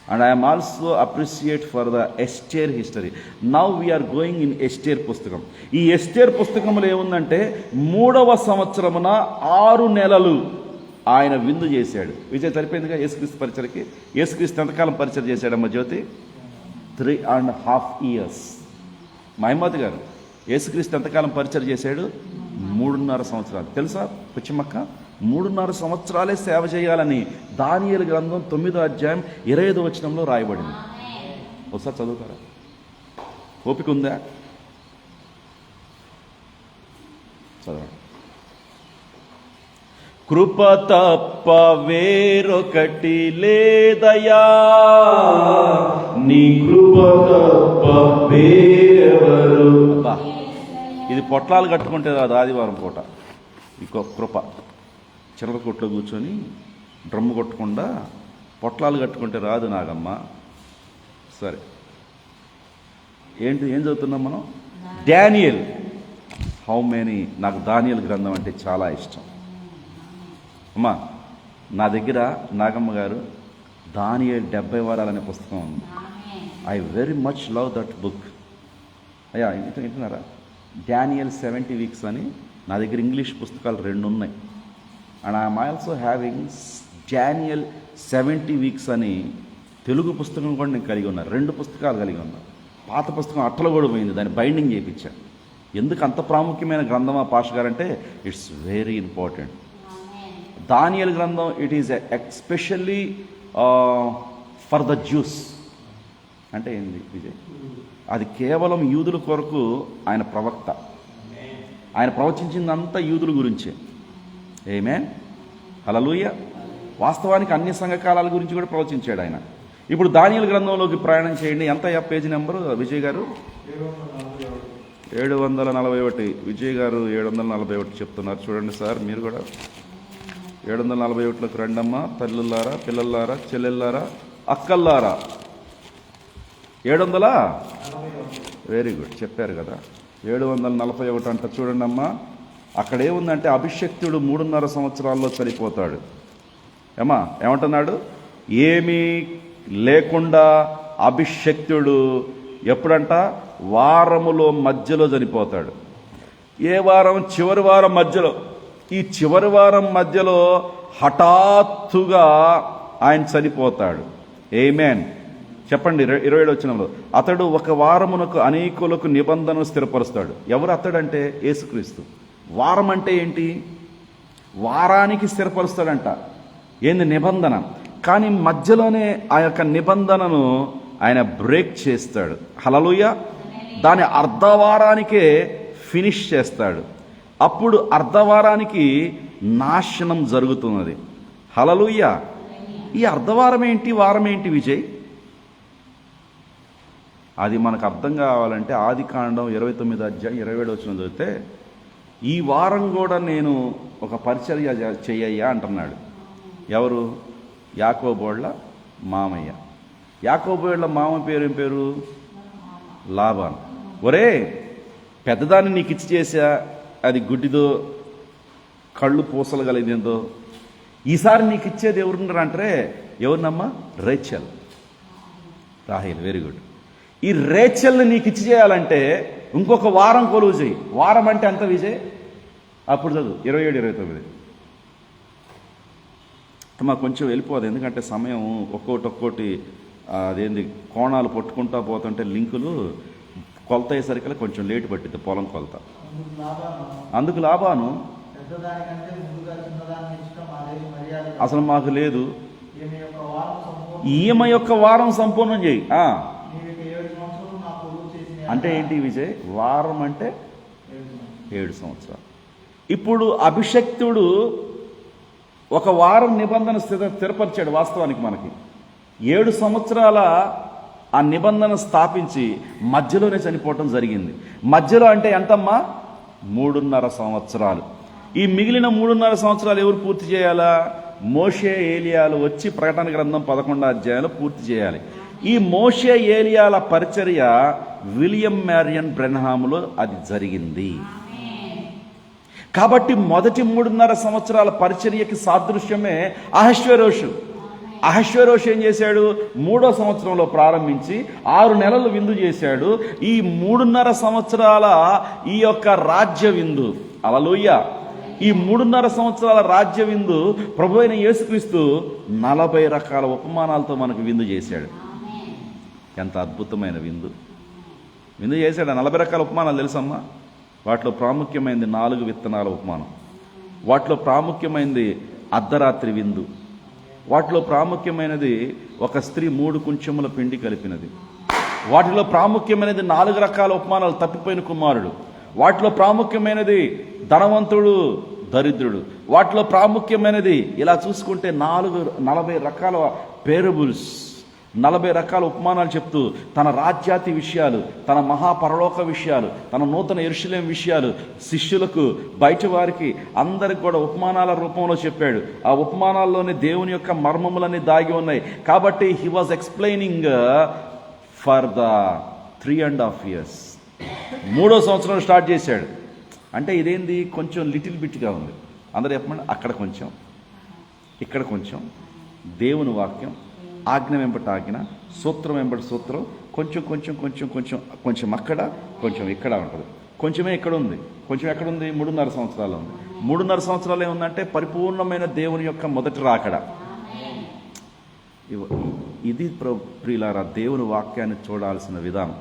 And I am also appreciate for the Esther history. Now we are going in Esther పుస్తకం. ఈ ఎస్టేర్ పుస్తకంలో ఏముందంటే 3వ సంవత్సరమున 6 నెలలు ఆయన విందు చేశాడు. విజయ్ సరిపోయిందిగా యేసుక్రీస్తు పరిచర్కి. యేసుక్రీస్తు ఎంతకాలం పరిచయం చేశాడమ్మ జ్యోతి? 3.5 years. మహిమతి గారు యేసుక్రీస్తు ఎంతకాలం పరిచయం చేశాడు? 3.5 సంవత్సరాలు. తెలుసా పుచ్చిమక్క? 3.5 సంవత్సరాలే సేవ చేయాలని దానియేలు గ్రంథం 9వ అధ్యాయం 25వ వచనంలో రాయబడింది. ఒకసారి చదువుతారా? ఓపిక ఉందా? చదవండి. కృప తప్ప వేరొకటి లేదయా, నీ కృప తప్ప వేరెవరు. ఇది పొట్లాలు కట్టుకుంటే రాదు ఆదివారం పూట. ఇంకో కృప చిల్లర కొట్లో కూర్చొని డ్రమ్ము కొట్టకుండా పొట్లాలు కట్టుకుంటే రాదు నాగమ్మ. సరే, ఏం చదువుతున్నాం మనం? డానియల్. How many? నాకు దానియేలు గ్రంథం అంటే చాలా ఇష్టం అమ్మా. నా దగ్గర నాగమ్మ గారు దానియేలు 70 వారాలనే పుస్తకం ఉంది. I very much love that book. అయ్యా వింటున్నారా? డానియల్ 70 వీక్స్ అని నా దగ్గర ఇంగ్లీష్ పుస్తకాలు 2 ఉన్నాయి. And I'm also having Daniel 70 weeks అని తెలుగు పుస్తకం కూడా నేను కలిగి ఉన్నాను. 2 పుస్తకాలు కలిగి ఉన్నాను. పాత పుస్తకం అట్టలు కూడా పోయింది, దాన్ని బైండింగ్ చేయించాను. ఎందుకు అంత ప్రాముఖ్యమైన గ్రంథమా పాష గారంటే ఇట్స్ వెరీ ఇంపార్టెంట్. దానియేలు గ్రంథం it is especially for the Jews. అంటే ఏంది విజయ్? అది కేవలం యూదుల కొరకు ఆయన ప్రవక్త. ఆయన ప్రవచించిందంతా యూదుల గురించే. ఆమేన్, హల్లెలూయా. వాస్తవానికి అన్ని సంఘకాలాల గురించి కూడా ప్రవచించాడు ఆయన. ఇప్పుడు దానియేలు గ్రంథంలోకి ప్రయాణం చేయండి. ఎంత పేజీ నెంబరు విజయ్ గారు? 741. విజయ్ గారు 741 చెప్తున్నారు. చూడండి సార్, మీరు కూడా 741లోకి రండమ్మా. తల్లులారా, పిల్లలారా, చెల్లెల్లారా, అక్కల్లారా. 700 వెరీ గుడ్ చెప్పారు కదా. 741 అంట. చూడండి అమ్మా, అక్కడ ఏముందంటే అభిషక్తుడు 3.5 సంవత్సరాల్లో చనిపోతాడు. ఏమంటున్నాడు? ఏమీ లేకుండా అభిషక్తుడు ఎప్పుడంట? వారములో మధ్యలో చనిపోతాడు. ఏ వారం? చివరి వారం మధ్యలో. ఈ చివరి వారం మధ్యలో హఠాత్తుగా ఆయన చనిపోతాడు. ఆమేన్ చెప్పండి. 27 వచనంలో అతడు ఒక వారమునకు అనేకులకు నిబంధనలు స్థిరపరుస్తాడు. ఎవరు అతడంటే? యేసుక్రీస్తు. వారం అంటే ఏంటి? వారానికి స్థిరపరుస్తాడంట. ఏంది? నిబంధన. కానీ మధ్యలోనే ఆ యొక్క నిబంధనను ఆయన బ్రేక్ చేస్తాడు. హల్లెలూయా. దాని అర్ధవారానికే ఫినిష్ చేస్తాడు. అప్పుడు అర్ధవారానికి నాశనం జరుగుతున్నది. హల్లెలూయా. ఈ అర్ధవారం ఏంటి, వారం ఏంటి విజయ్? అది మనకు అర్థం కావాలంటే ఆదికాండం 29వ అధ్యాయం 27వ వచనం చదివితే, ఈ వారం కూడా నేను ఒక పరిచర్య చెయ్యయ్యా అంటున్నాడు. ఎవరు? యాకోబోళ్ళ మామయ్య. యాకోబోళ్ళ మామ పేరు ఏం పేరు? లాబాను. ఒరే, పెద్దదాన్ని నీకు ఇచ్చి చేసా, అది గుడ్డిదో కళ్ళు పూసలు కలిగిందో, ఈసారి నీకు ఇచ్చేది ఎవరున్నారంటే ఎవరినమ్మా? రేచల్, రాహేల్. Very good. ఈ రేచల్ని నీకు ఇచ్చి చేయాలంటే ఇంకొక వారం కొలువు చేయి. వారం అంటే ఎంత విజయ్? అప్పుడు చదువు 27, 29. మాకు కొంచెం వెళ్ళిపోదు, ఎందుకంటే సమయం ఒక్కోటి అదేంది కోణాలు పట్టుకుంటా పోతుంటే లింకులు కొలత అయ్యేసరికి కొంచెం లేటు పట్టింది పొలం కొలత. అందుకు లాబాను అసలు మాకు లేదు. ఈమె యొక్క వారం సంపూర్ణం చేయి. అంటే ఏంటి విజయ్? వారం అంటే 7 సంవత్సరాలు. ఇప్పుడు అభిషక్తుడు ఒక వారం నిబంధన స్థిరపరిచాడు. వాస్తవానికి మనకి 7 సంవత్సరాల ఆ నిబంధన స్థాపించి మధ్యలోనే చనిపోవటం జరిగింది. మధ్యలో అంటే ఎంతమ్మా? 3.5 సంవత్సరాలు. ఈ మిగిలిన 3.5 సంవత్సరాలు ఎవరు పూర్తి చేయాలా? మోషే ఏలియాలు వచ్చి ప్రకటన గ్రంథం 11వ అధ్యాయంలో పూర్తి చేయాలి. ఈ మోషే ఏలియాల పరిచర్య విలియం మ్యారియన్ బ్రెన్హాములో అది జరిగింది. కాబట్టి మొదటి 3.5 సంవత్సరాల పరిచర్యకి సాదృశ్యమే అహష్వేరోషు. అహష్వేరోషు ఏం చేశాడు? 3వ సంవత్సరంలో ప్రారంభించి 6 నెలలు విందు చేశాడు. ఈ 3.5 సంవత్సరాల ఈ యొక్క రాజ్య విందు, హల్లెలూయా, ఈ 3.5 సంవత్సరాల రాజ్య విందు ప్రభు అయిన యేసుక్రీస్తు 40 రకాల ఉపమానాలతో మనకు విందు చేశాడు. ఎంత అద్భుతమైన విందు చేశాడు. 40 రకాల ఉపమానాలు తెలుసమ్మా? వాటిలో ప్రాముఖ్యమైనది 4 విత్తనాల ఉపమానం, వాటిలో ప్రాముఖ్యమైనది అర్ధరాత్రి విందు, వాటిలో ప్రాముఖ్యమైనది ఒక స్త్రీ 3 కుంచెముల పిండి కలిపినది, వాటిలో ప్రాముఖ్యమైనది 4 రకాల ఉపమానాలు తప్పిపోయిన కుమారుడు, వాటిలో ప్రాముఖ్యమైనది ధనవంతుడు దరిద్రుడు, వాటిలో ప్రాముఖ్యమైనది ఇలా చూసుకుంటే 40 రకాల పేరబుల్స్, 40 రకాల ఉపమానాలు చెప్తూ తన రాజ్యాతి విషయాలు, తన మహాపరలోక విషయాలు, తన నూతన యెరూషలేం విషయాలు శిష్యులకు, బయట వారికి అందరికి కూడా ఉపమానాల రూపంలో చెప్పాడు. ఆ ఉపమానాల్లోనే దేవుని యొక్క మర్మములన్నీ దాగి ఉన్నాయి. కాబట్టి he was explaining for the 3.5 years. 3వ సంవత్సరం స్టార్ట్ చేశాడు. అంటే ఇదేంది? కొంచెం లిటిల్ బిట్గా ఉంది. అందరూ చెప్పండి, అక్కడ కొంచెం, ఇక్కడ కొంచెం, దేవుని వాక్యం, ఆజ్ఞ వెంబటి ఆజ్ఞ, సూత్రం వెంబటి సూత్రం, కొంచెం కొంచెం కొంచెం కొంచెం కొంచెం అక్కడ, కొంచెం ఇక్కడ ఉంటుంది. కొంచెమే ఇక్కడ ఉంది, కొంచెం ఎక్కడ ఉంది? 3.5 సంవత్సరాలు ఉంది. 3.5 సంవత్సరాలు ఏముందంటే పరిపూర్ణమైన దేవుని యొక్క మొదటి రాకడ. ఇది ప్రియులారా దేవుని వాక్యాన్ని చూడాల్సిన విధానం.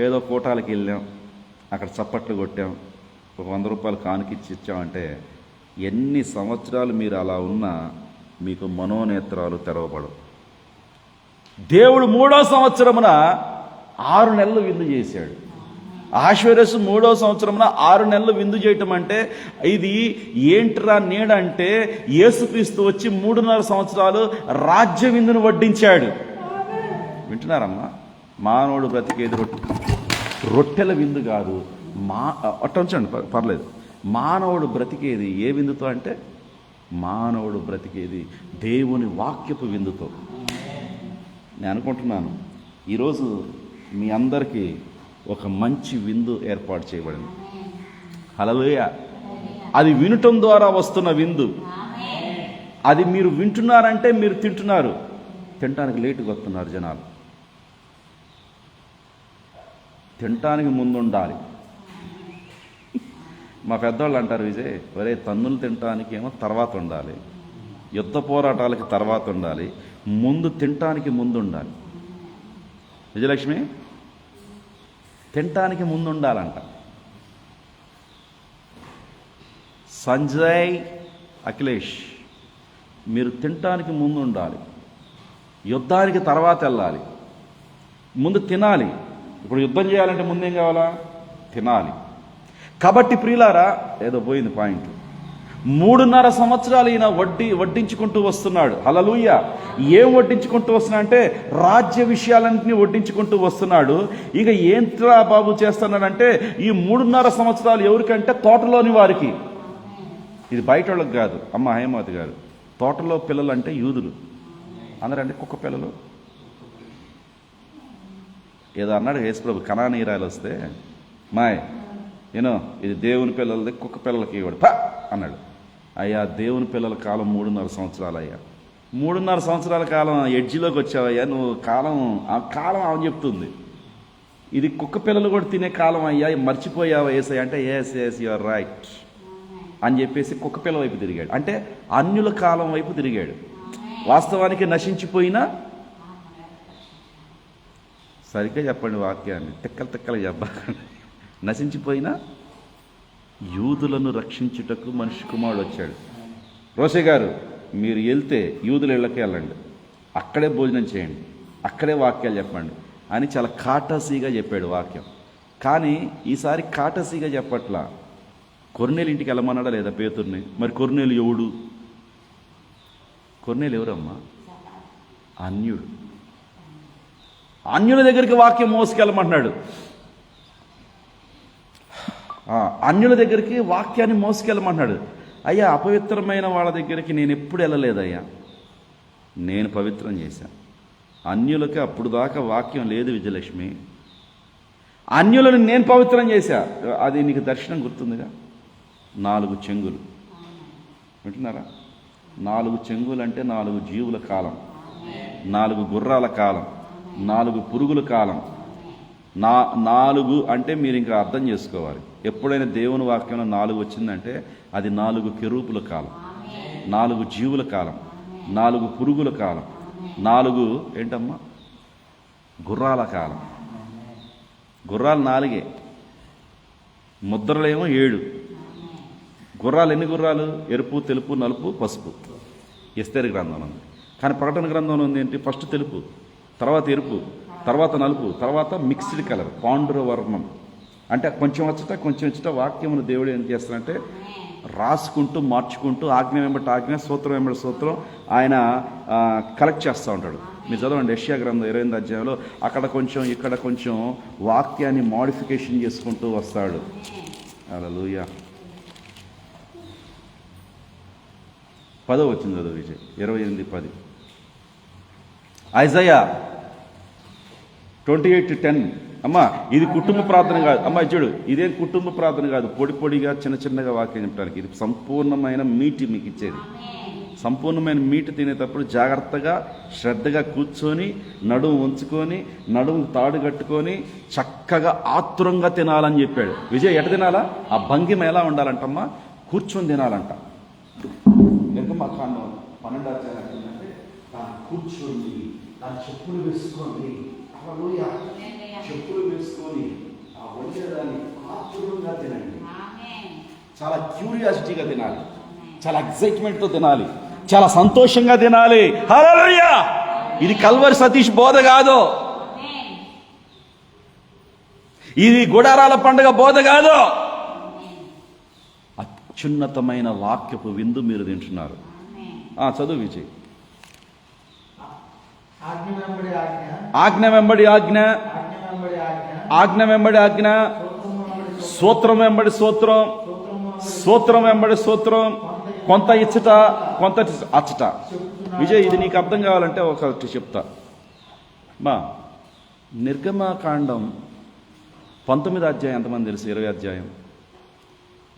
ఏదో కోటాలకి వెళ్ళాం, అక్కడ చప్పట్లు కొట్టాం, ఒక 100 రూపాయలు కానుకిచ్చి ఇచ్చామంటే ఎన్ని సంవత్సరాలు మీరు అలా ఉన్నా మీకు మనోనేత్రాలు తెరవబడవు. దేవుడు 3వ సంవత్సరమున 6 నెలలు విందు చేశాడు. అహష్వేరోషు 3వ సంవత్సరమున 6 నెలలు విందు చేయటం అంటే ఇది ఏంట్రా నీడ అంటే యేసుక్రీస్తు వచ్చి 3.5 సంవత్సరాలు రాజ్య విందును వడ్డించాడు. వింటున్నారమ్మా? మానవుడు బ్రతికేది రొట్టెల విందు కాదు, అట్ట ఉంచండి పర్లేదు. మానవుడు బ్రతికేది ఏ విందుతో అంటే మానవుడు బ్రతికేది దేవుని వాక్యపు విందుతో. నేను అనుకుంటున్నాను ఈరోజు మీ అందరికీ ఒక మంచి విందు ఏర్పాటు చేయబడింది. హల్లెలూయా. అది వినటం ద్వారా వస్తున్న విందు. అది మీరు వింటున్నారంటే మీరు తింటున్నారు. తినటానికి లేటుగా వస్తున్నారు జనాలు. తినటానికి ముందు ఉండాలి. మా పెద్దవాళ్ళు అంటారు, విజయ్ ఒరే తన్నులు తినటానికి ఏమో తర్వాత ఉండాలి, యుద్ధ పోరాటాలకి తర్వాత ఉండాలి, ముందు తినటానికి ముందు ఉండాలి. విజయలక్ష్మి, తినటానికి ముందు ఉండాలంట. సంజయ్, అఖిలేష్, మీరు తినటానికి ముందు ఉండాలి, యుద్ధానికి తర్వాత వెళ్ళాలి. ముందు తినాలి. ఇప్పుడు యుద్ధం చేయాలంటే ముందేం కావాలా? తినాలి. కాబట్టి ప్రియులారా, ఏదో పోయింది పాయింట్. 3.5 సంవత్సరాలు ఈయన వడ్డించుకుంటూ వస్తున్నాడు. హల్లెలూయా. ఏం వడ్డించుకుంటూ వస్తున్నా అంటే రాజ్య విషయాలన్నింటినీ వడ్డించుకుంటూ వస్తున్నాడు. ఇక ఏంట్రా బాబు చేస్తున్నాడంటే ఈ 3.5 సంవత్సరాలు ఎవరికంటే తోటలోని వారికి. ఇది బయట వాళ్ళకి కాదు. అమ్మ హేమావతి గారు, తోటలో పిల్లలు అంటే యూదులు. అందరంటే కుక్క పిల్లలు. ఏదో అన్నాడు యేసుప్రభు, కనానీయురాలు వస్తే మాయ్ ఇది దేవుని పిల్లలది, కుక్క పిల్లలకి ఇవ్వడు పా అన్నాడు. అయ్యా దేవుని పిల్లల కాలం 3.5 సంవత్సరాలు అయ్యా. 3.5 సంవత్సరాల కాలం ఎడ్జిలోకి వచ్చావయ్యా నువ్వు. ఆ కాలం ఆమె చెప్తుంది. ఇది కుక్క పిల్లలు కూడా తినే కాలం అయ్యా, మర్చిపోయావా యేసయ్య అంటే ఎస్ యు ఆర్ రైట్ అని చెప్పేసి కుక్క పిల్ల వైపు తిరిగాడు. అంటే అన్యుల కాలం వైపు తిరిగాడు. వాస్తవానికి నశించిపోయినా, సరిగ్గా చెప్పండి వాక్యాన్ని, తిక్కలు చెప్పండి, నశించిపోయిన యూదులను రక్షించుటకు మనిషి కుమారుడు వచ్చాడు. రోషే గారు, మీరు వెళ్తే యూదుల ఇళ్ళకి వెళ్ళండి, అక్కడే భోజనం చేయండి, అక్కడే వాక్యాలు చెప్పండి అని చాలా కాటసీగా చెప్పాడు వాక్యం. కానీ ఈసారి కాటసీగా చెప్పట్లా. కొర్నేలు ఇంటికి వెళ్ళమన్నాడా లేదా పేతుర్ని? మరి కొర్నేలు ఎవడు? కొర్నేలు ఎవరమ్మా? అన్యుడు. అన్యుల దగ్గరికి వాక్యం మోసుకెళ్ళమంటున్నాడు. అన్యుల దగ్గరికి వాక్యాన్ని మోసుకెళ్ళమంటున్నాడు. అయ్యా, అపవిత్రమైన వాళ్ళ దగ్గరికి నేను ఎప్పుడు వెళ్ళలేదయ్యా, నేను పవిత్రం చేశాను. అన్యులకి అప్పుడు దాకా వాక్యం లేదు విజయలక్ష్మి. అన్యులను నేను పవిత్రం చేశా. అది నీకు దర్శనం గుర్తుందిగా, 4 చెంగులు. వింటున్నారా? 4 చెంగులంటే 4 జీవుల కాలం, 4 గుర్రాల కాలం, 4 పురుగుల కాలం. 4 అంటే మీరు ఇంకా అర్థం చేసుకోవాలి. ఎప్పుడైనా దేవుని వాక్యంలో 4 వచ్చిందంటే అది 4 కెరూపుల కాలం, 4 జీవుల కాలం, 4 పురుగుల కాలం, 4 ఏంటమ్మా గుర్రాల కాలం. గుర్రాలు 4, ముద్రలేమో 7. గుర్రాలు ఎన్ని గుర్రాలు? ఎరుపు, తెలుపు, నలుపు, పసుపు. ఎస్తేరు గ్రంథంలో ఉంది. కానీ ప్రకటన గ్రంథంలో ఉంది ఏంటి? ఫస్ట్ తెలుపు, తర్వాత ఎరుపు, తర్వాత నలుపు, తర్వాత మిక్స్డ్ కలర్, పాండురవర్ణం. అంటే కొంచెం వచ్చట వాక్యమును దేవుడు ఏం చేస్తాడంటే రాసుకుంటూ మార్చుకుంటూ ఆజ్ఞ వెంబటి ఆజ్ఞ, సూత్రం వెంబడి సూత్రం ఆయన కలెక్ట్ చేస్తూ ఉంటాడు. మీరు చదవండి యెషయా గ్రంథం 28వ అధ్యాయంలో అక్కడ కొంచెం ఇక్కడ కొంచెం వాక్యాన్ని మోడిఫికేషన్ చేసుకుంటూ వస్తాడు. హల్లెలూయా. 10వ వచనం చదువు విజయ్. 28:10. ఐజయా 28:10. అమ్మా ఇది కుటుంబ ప్రార్థన కాదు. అమ్మా చూడు, ఇదేం కుటుంబ ప్రార్థన కాదు, పొడిగా చిన్నగా వాక్యం చెప్పడానికి. ఇది సంపూర్ణమైన మీట్ మీకు ఇచ్చేది. సంపూర్ణమైన మీట్ తినేటప్పుడు జాగ్రత్తగా శ్రద్ధగా కూర్చొని నడుము ఉంచుకొని నడుము తాడు కట్టుకొని చక్కగా ఆతురంగా తినాలని చెప్పాడు. విజయ్ ఎట తినాలా? ఆ భంగిమ ఎలా ఉండాలంటమ్మా? కూర్చొని తినాలంట. మా కాండం 12వ అధ్యాయం అంటే కూర్చొని దాని చెప్పులు వేసుకొని ఆ వండేదాన్ని ఆతురంగా తినండి. చాలా క్యూరియాసిటీగా తినాలి, చాలా ఎక్సైట్మెంట్తో తినాలి, చాలా సంతోషంగా తినాలి. హల్లెలూయా. ఇది కల్వరి సతీష్ బోధ కాదు, ఇది గుడారాల పండుగ బోధ కాదు. అత్యున్నతమైన వాక్యపు విందు మీరు తింటున్నారు. చదువు విజయ్. ఆజ్ఞ వెంబడి ఆజ్ఞ, ఆజ్ఞ వెంబడి ఆజ్ఞ, సూత్రం వెంబడి సూత్రం, సూత్రం వెంబడి సూత్రం, కొంత ఇచ్చట కొంత అచ్చట. విజయ్ ఇది నీకు అర్థం కావాలంటే ఒకటి చెప్తా. మా నిర్గమకాండం 19వ అధ్యాయం ఎంతమంది తెలుసు? 20వ అధ్యాయం.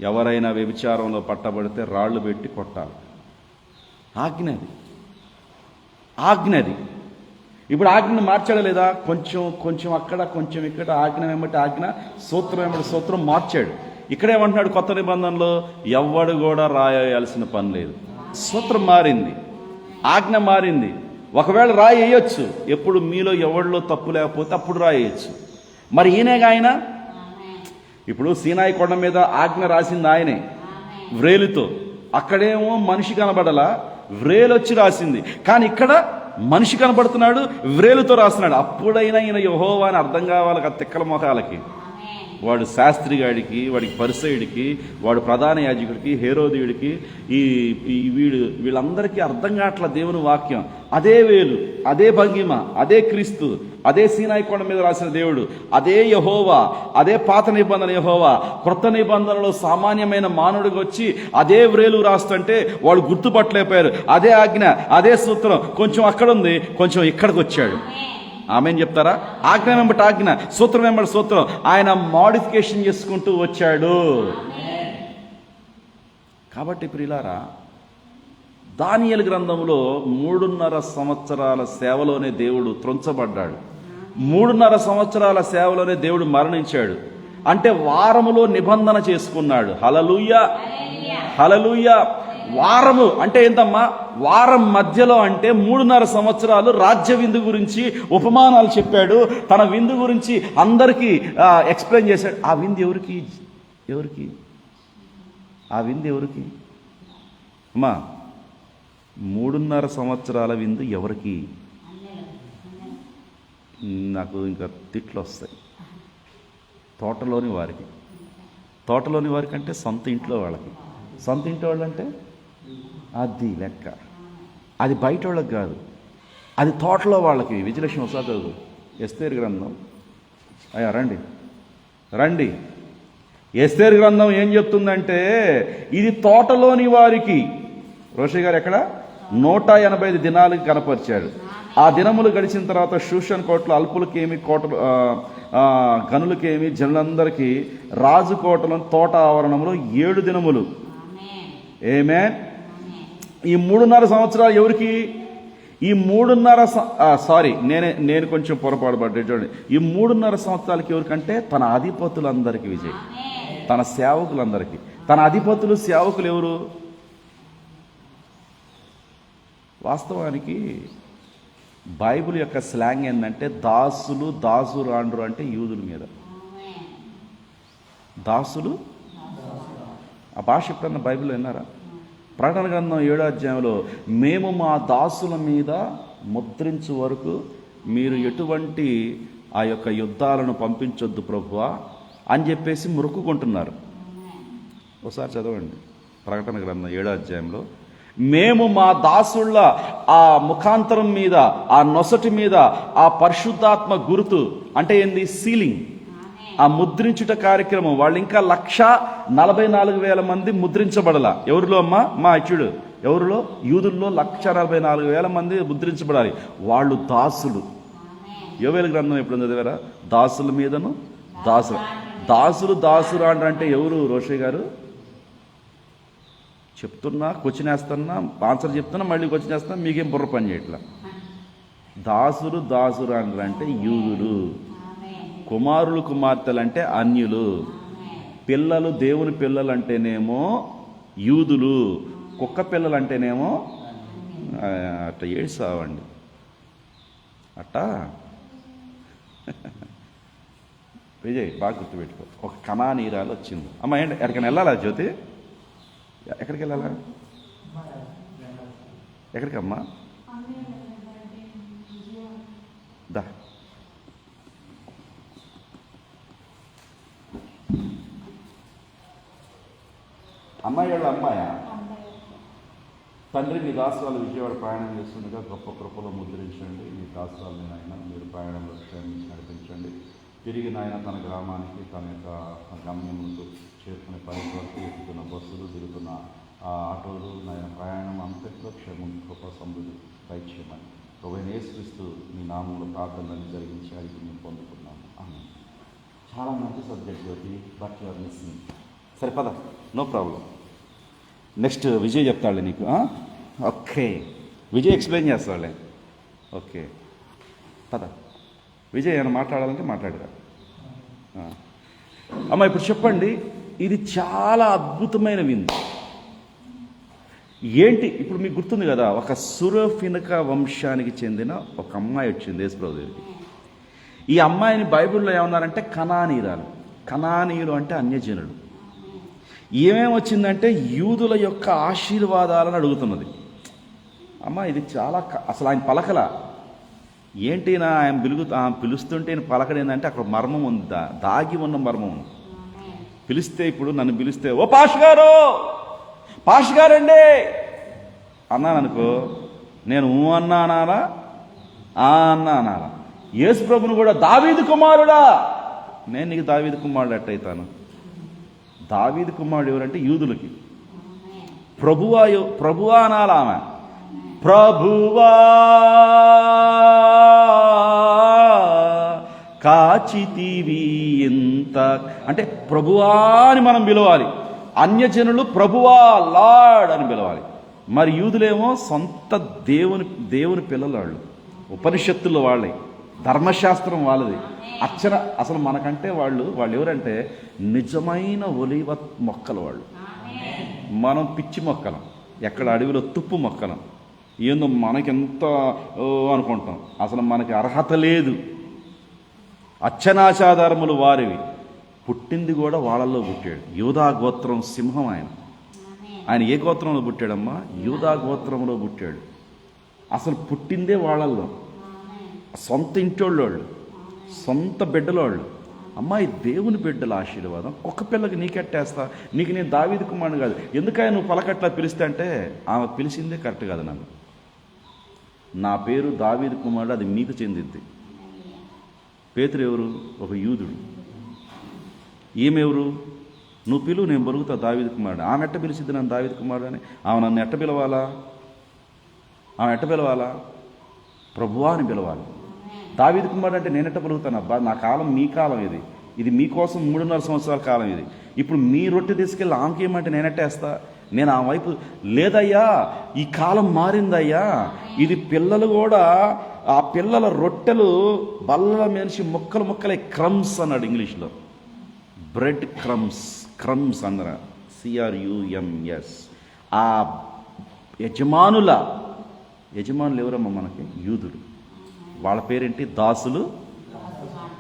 ఎవరైనా వ్యభిచారంలో పట్టబడితే రాళ్ళు పెట్టి కొట్టాలి. ఆజ్ఞది. ఇప్పుడు ఆజ్ఞను మార్చాడా లేదా? కొంచెం అక్కడ కొంచెం ఇక్కడ, ఆజ్ఞ వెంబటి ఆజ్ఞ, సూత్రం వెంబటి సూత్రం మార్చాడు. ఇక్కడేమంటున్నాడు? కొత్త నిబంధనలో ఎవ్వడు కూడా రాయాల్సిన పని లేదు. సూత్రం మారింది, ఆజ్ఞ మారింది. ఒకవేళ రాయేయచ్చు, ఎప్పుడు మీలో ఎవరిలో తప్పు లేకపోతే అప్పుడు రాయేయచ్చు. మరి ఈయనేగా ఆయన. ఇప్పుడు సీనాయి కొండ మీద ఆజ్ఞ రాసింది ఆయనే వ్రేలుతో. అక్కడేమో మనిషి కనబడలా, వ్రేలొచ్చి రాసింది. కానీ ఇక్కడ మనిషి కనబడుతున్నాడు, వ్రేలుతో రాస్తున్నాడు. అప్పుడైనా ఈయన యెహోవా అని అర్థం కావాలి కదా తిక్కల మొఖాలకి. వాడు శాస్త్రిగాడికి, వాడికి పరిసయుడికి, వాడు ప్రధాన యాజకుడికి, హేరోదీయుడికి, వీళ్ళందరికీ అర్థం కావట్ల దేవుని వాక్యం. అదే వేలు, అదే భంగిమ, అదే క్రీస్తు, అదే సీనాయి కొండ మీద రాసిన దేవుడు, అదే యెహోవా, అదే పాత నిబంధన యెహోవా. క్రొత్త నిబంధనలో సామాన్యమైన మానవుడికి వచ్చి అదే వ్రేలు రాస్తుంటే వాళ్ళు గుర్తుపట్టలేకపోయారు. అదే ఆజ్ఞ, అదే సూత్రం, కొంచెం అక్కడ ఉంది, కొంచెం ఇక్కడికి వచ్చాడు. ఆమెన్ చెప్తారా? ఆజ్ఞ వెంబటి ఆజ్ఞ, సూత్రం వెంబటి సూత్రం, ఆయన మోడిఫికేషన్ చేసుకుంటూ వచ్చాడు. కాబట్టి ప్రియులారా, దానియేలు గ్రంథంలో 3.5 సంవత్సరాల సేవలోనే దేవుడు త్రొంచబడ్డాడు. 3.5 సంవత్సరాల సేవలోనే దేవుడు మరణించాడు. అంటే వారములో నిబంధన చేసుకున్నాడు. హల్లెలూయా, హల్లెలూయా. వారము అంటే ఏంటమ్మా? వారం మధ్యలో అంటే 3.5 సంవత్సరాలు రాజ్య విందు గురించి ఉపమానాలు చెప్పాడు. తన విందు గురించి అందరికీ ఎక్స్ప్లెయిన్ చేశాడు. ఆ విందు ఎవరికి? ఆ విందు ఎవరికి అమ్మా? 3.5 సంవత్సరాల విందు ఎవరికి? నాకు ఇంకా తిట్లు వస్తాయి. తోటలోని వారికి అంటే సొంత ఇంట్లో వాళ్ళకి. సొంత ఇంట్లో వాళ్ళంటే అది లెక్క. అది బయట వాళ్ళకి కాదు, అది తోటలో వాళ్ళకి. విజయలక్ష్మి ఒకసారి చదువు ఎస్తేరు గ్రంథం. అయ్యా రండి. ఎస్తేరు గ్రంథం ఏం చెప్తుందంటే ఇది తోటలోని వారికి. రోషయ్య గారు ఎక్కడ? 185 దినాలకి కనపరిచాడు. ఆ దినములు గడిచిన తర్వాత షూషన్ కోటలో అల్పులకేమి, కోటలు గనులకేమి, జనులందరికీ రాజు కోటలో తోట ఆవరణంలో 7 దినములు. ఆమేన్. ఈ 3.5 సంవత్సరాలు ఎవరికి? ఈ 3.5 నేను కొంచెం పొరపాటు పడ్డా చూడండి. ఈ 3.5 సంవత్సరాలకి ఎవరికంటే తన అధిపతులందరికీ విజయ్, తన సేవకులందరికీ. తన అధిపతులు సేవకులు ఎవరు? వాస్తవానికి బైబిల్ యొక్క స్లాంగ్ ఏంటంటే దాసులు, దాసురాండ్రు అంటే యూదుల మీద. దాసులు ఆ భాష ఎప్పుడన్నా బైబిల్లో విన్నారా? ప్రకటన గ్రంథం 7వ అధ్యాయంలో మేము మా దాసుల మీద ముద్రించు వరకు మీరు ఎటువంటి ఆ యొక్క యుద్ధాలను పంపించొద్దు ప్రభువా అని చెప్పేసి మొక్కుకుంటున్నారు. ఒకసారి చదవండి ప్రకటన గ్రంథం 7వ అధ్యాయంలో. మేము మా దాసుళ్ళ ఆ ముఖాంతరం మీద, ఆ నొసటి మీద ఆ పరిశుద్ధాత్మ గుర్తు అంటే ఏంది? సీలింగ్, ఆ ముద్రించుట కార్యక్రమం. వాళ్ళు ఇంకా 1,44,000 మంది ముద్రించబడాల. ఎవరిలో అమ్మా? మా ఇచ్చుడు ఎవరిలో? యూదుల్లో 1,44,000 మంది ముద్రించబడాలి. వాళ్ళు దాసులు. యోవేలు గ్రంథం ఎప్పుడు చదివారా? దాసుల మీదను దాసులు అంటే ఎవరు? రోషయ్య గారు చెప్తున్నా, క్వశ్చన్ వేస్తున్నా, ఆన్సర్ చెప్తున్నా, మళ్ళీ క్వశ్చన్ వేస్తున్నా, మీకేం బుర్ర పని చేయట్లా. దాసులు అంటే యూదులు, కుమారులు కుమార్తెలు అంటే అన్యులు, పిల్లలు దేవుని పిల్లలు అంటేనేమో యూదులు, కుక్క పిల్లలు అంటేనేమో అట్లా ఏడ్చావండి అట్టా. విజయ్ బాగా గుర్తుపెట్టుకో. ఒక కణానీరాలు వచ్చింది. అమ్మ ఏంటి ఎక్కడికైనా వెళ్ళాలా జ్యోతి? ఎక్కడికి వెళ్ళాలా? ఎక్కడికమ్మా? దా అమ్మాయి వాళ్ళ అమ్మాయా? తండ్రి మీ దాసరాలు విజయవాడ ప్రయాణం చేస్తుండగా గొప్ప కృపలో ముద్రించండి. మీ దాసరాలని నాయన మీరు ప్రయాణంలో క్షమించి నడిపించండి. తిరిగి నాయన తన గ్రామానికి, తన యొక్క గమ్యములకు చేరుకునే పని వరకు ఎక్కుతున్న బస్సులు, తిరుగుతున్న ఆటోలు, నాయన ప్రయాణం అంతట్లో క్షేమం, కృప, సమృద్ధి దయచేయమని ప్రభువైన యేసుక్రీస్తు మీ నామంలో ప్రార్థనలు జరిగించి అడిగి మేము పొందుకున్నాము. ఆమె చాలా మంచి subject Jyoti, but you're missing. సరే పద, నో ప్రాబ్లం. నెక్స్ట్ విజయ్ చెప్తాడులే నీకు. ఓకే, విజయ్ ఎక్స్ప్లెయిన్ చేస్తాడులే. ఓకే పద. విజయ్ ఏమైనా మాట్లాడాలంటే మాట్లాడరా. అమ్మ ఇప్పుడు చెప్పండి, ఇది చాలా అద్భుతమైన విందు. ఏంటి ఇప్పుడు మీకు గుర్తుంది కదా, ఒక సురఫినక వంశానికి చెందిన ఒక అమ్మాయి వచ్చింది యేసుప్రభు దగ్గరికి. ఈ అమ్మాయిని బైబిల్లో ఏమన్నారంటే కనానీయురాలు. కనానీయులు అంటే అన్యజనులు. ఏమేమి వచ్చిందంటే యూదుల యొక్క ఆశీర్వాదాలను అడుగుతున్నది. అమ్మ ఇది చాలా అసలు ఆయన పలకల. ఏంటి నా ఆయన పిలుస్తుంటే ఆయన పలకడు ఏంటంటే అక్కడ మర్మం ఉంది, దాగి ఉన్న మర్మం ఉంది. పిలిస్తే ఇప్పుడు నన్ను పిలిస్తే ఓ పాష్ గారండి అన్నాను అనుకో, నేను అన్నా అనాలా? అనాలా? యేసు ప్రభుని కూడా దావీదు కుమారుడా, నేను నీకు దావీదు కుమారుడు ఎట్టయితాను? దావీదు కుమారుడు ఎవరంటే యూదులకి. ప్రభువా అనాలా ఆమె? ప్రభువా కాచితివి ఎంత అంటే ప్రభువా అని మనం పిలవాలి. అన్యజనులు ప్రభువా లార్డ్ అని పిలవాలి. మరి యూదులేమో సొంత దేవుని పిల్లలు వాళ్ళు, ఉపనిషత్తులు వాళ్ళే, ధర్మశాస్త్రం వాళ్ళది, అక్షర అసలు మనకంటే వాళ్ళు ఎవరంటే నిజమైన ఒలివ మొక్కలు వాళ్ళు. మనం పిచ్చి మొక్కలం, ఎక్కడ అడవిలో తుప్పు మొక్కలం. ఏందో మనకెంత అనుకుంటాం, అసలు మనకి అర్హత లేదు. అచ్చనాచాధారములు వారివి. పుట్టింది కూడా వాళ్ళల్లో పుట్టాడు. యూదా గోత్రం సింహం ఆయన ఏ గోత్రంలో పుట్టాడమ్మా? యూదా గోత్రంలో పుట్టాడు. అసలు పుట్టిందే వాళ్ళల్లో, సొంత ఇంటోళ్ళు, సొంత బిడ్డలోళ్ళు. అమ్మాయి దేవుని బిడ్డల ఆశీర్వాదం. ఒక్క పిల్లకి నీకెట్టేస్తా, నీకు నేను దావీదు కుమారుడు కాదు, ఎందుకని నువ్వు పలకట్లా పిలిస్తే అంటే ఆమె పిలిచిందే కరెక్ట్ కాదు. నన్ను, నా పేరు దావీదు కుమారుడు, అది మీకు చెందిద్ది. పేతురు ఎవరు? ఒక యూదుడు. ఈమెవరు? నువ్వు పిలువు, నేను బొరుగుతా దావీదు కుమారుడు. ఆమె ఎట్ట పిలిచిద్ది నన్ను దావీదు కుమారుడు అని? ఆమె నన్ను ఎట్ట పిలవాలా? ప్రభువా అని పిలవాలి. దావీదు కుమారుడు అంటే నేనెట్ట పలుకుతాను? అబ్బా, నా కాలం మీ కాలం, ఇది మీకోసం 3.5 సంవత్సరాల కాలం ఇది. ఇప్పుడు మీ రొట్టె తీసుకెళ్ళి ఆమెకేమంటే నేనెట్టేస్తా? నేను ఆ వైపు లేదయ్యా, ఈ కాలం మారిందయ్యా, ఇది పిల్లలు కూడా ఆ పిల్లల రొట్టెలు బల్లల మనిషి ముక్కలు ముక్కలే, క్రమ్స్ అన్నాడు ఇంగ్లీష్లో. బ్రెడ్ క్రమ్స్, క్రమ్స్ అన్న CRUMS. ఆ యజమానులు ఎవరమ్మా మనకి? యూదులు. వాళ్ళ పేరేంటి? దాసులు.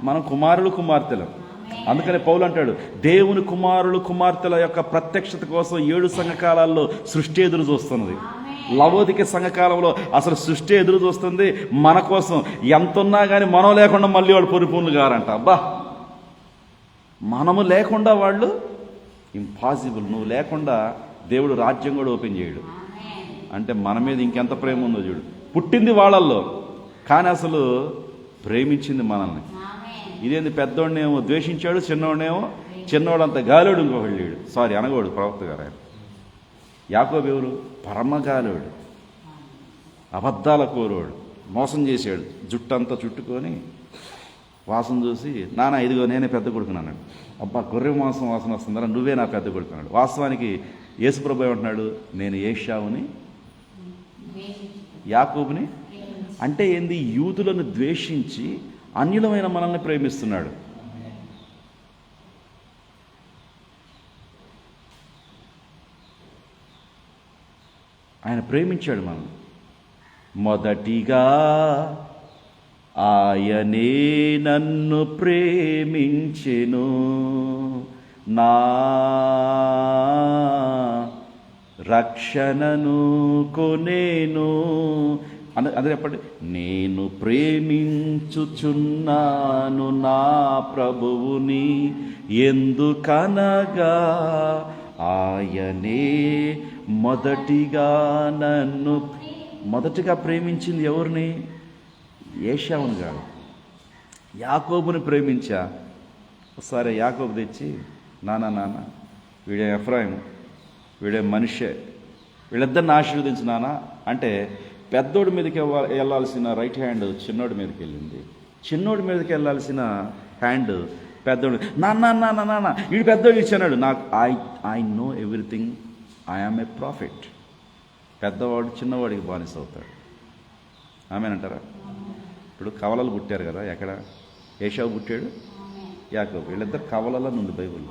మనం కుమారులు కుమార్తెలు. అందుకని పౌలు అంటాడు, దేవుని కుమారులు కుమార్తెల యొక్క ప్రత్యక్షత కోసం 7 సంఘకాలాల్లో సృష్టి ఎదురు చూస్తున్నది. లవోదిక సంఘకాలంలో అసలు సృష్టి ఎదురు చూస్తుంది మన కోసం. ఎంతున్నా కానీ మనం లేకుండా మళ్ళీ వాళ్ళు పరిపూర్ణులు గారంట. అబ్బా, మనము లేకుండా వాళ్ళు ఇంపాసిబుల్. నువ్వు లేకుండా దేవుడు రాజ్యం కూడా ఓపెన్ చేయడు. అంటే మన మీద ఇంకెంత ప్రేమ ఉందో చూడు. పుట్టింది వాళ్ళల్లో, కానీ అసలు ప్రేమించింది మనల్ని. ఇదేంది, పెద్దోడినేమో ద్వేషించాడు, చిన్నవాడంత గాలోడు ఇంకొకళ్ళు లేడు. సారీ, అనగోడు ప్రవక్త గారు. ఆయన యాకోబు ఎవరు? పరమగాలోడు, అబద్ధాల కోరోడు, మోసం చేశాడు. జుట్టంతా చుట్టుకొని వాసన చూసి, నాన్న ఇదిగో నేనే పెద్ద కొడుకున్నాడు. అబ్బా, గొర్రె మాంసం వాసన వస్తుందా, నువ్వే నా పెద్ద కొడుకున్నాడు. వాస్తవానికి యేసుప్రభు ఏమంటున్నాడు? నేను ఏషావుని, యాకోబుని. అంటే ఏంది? యూదులను ద్వేషించి అన్యులమైన మనల్ని ప్రేమిస్తున్నాడు. ఆయన ప్రేమించాడు మనల్ని. మొదటిగా ఆయనే నన్ను ప్రేమించెను, నా రక్షణను కొనేను. అదే చెప్పండి, నేను ప్రేమించుచున్నాను నా ప్రభువుని, ఎందుకనగా ఆయనే మొదటిగా ప్రేమించింది ఎవరిని? ఏశావును కాదు, యాకోబుని ప్రేమించా. ఒకసారి యాకోబు తెచ్చి, నాన్న వీడే ఎఫ్రాయిము, వీడే మనిషే, వీళ్ళిద్దరిని ఆశీర్వదించు నాన్న అంటే, పెద్దోడి మీదకి వెళ్ళాల్సిన రైట్ హ్యాండ్ చిన్నోడి మీదకి వెళ్ళింది. చిన్నోడి మీదకి వెళ్ళాల్సిన హ్యాండ్ పెద్దోడు. నాన్న వీడు పెద్దోడు ఇచ్చాడు. నాకు I know everything, I am a prophet. పెద్దవాడు చిన్నవాడికి బానిస అవుతాడు. ఆమెనంటారా? ఇప్పుడు కవలలు పుట్టారు కదా, ఎక్కడ? ఏశావు పుట్టాడు, యాకోబు. వీళ్ళిద్దరు కవలలో ఉంది బైబిల్లో.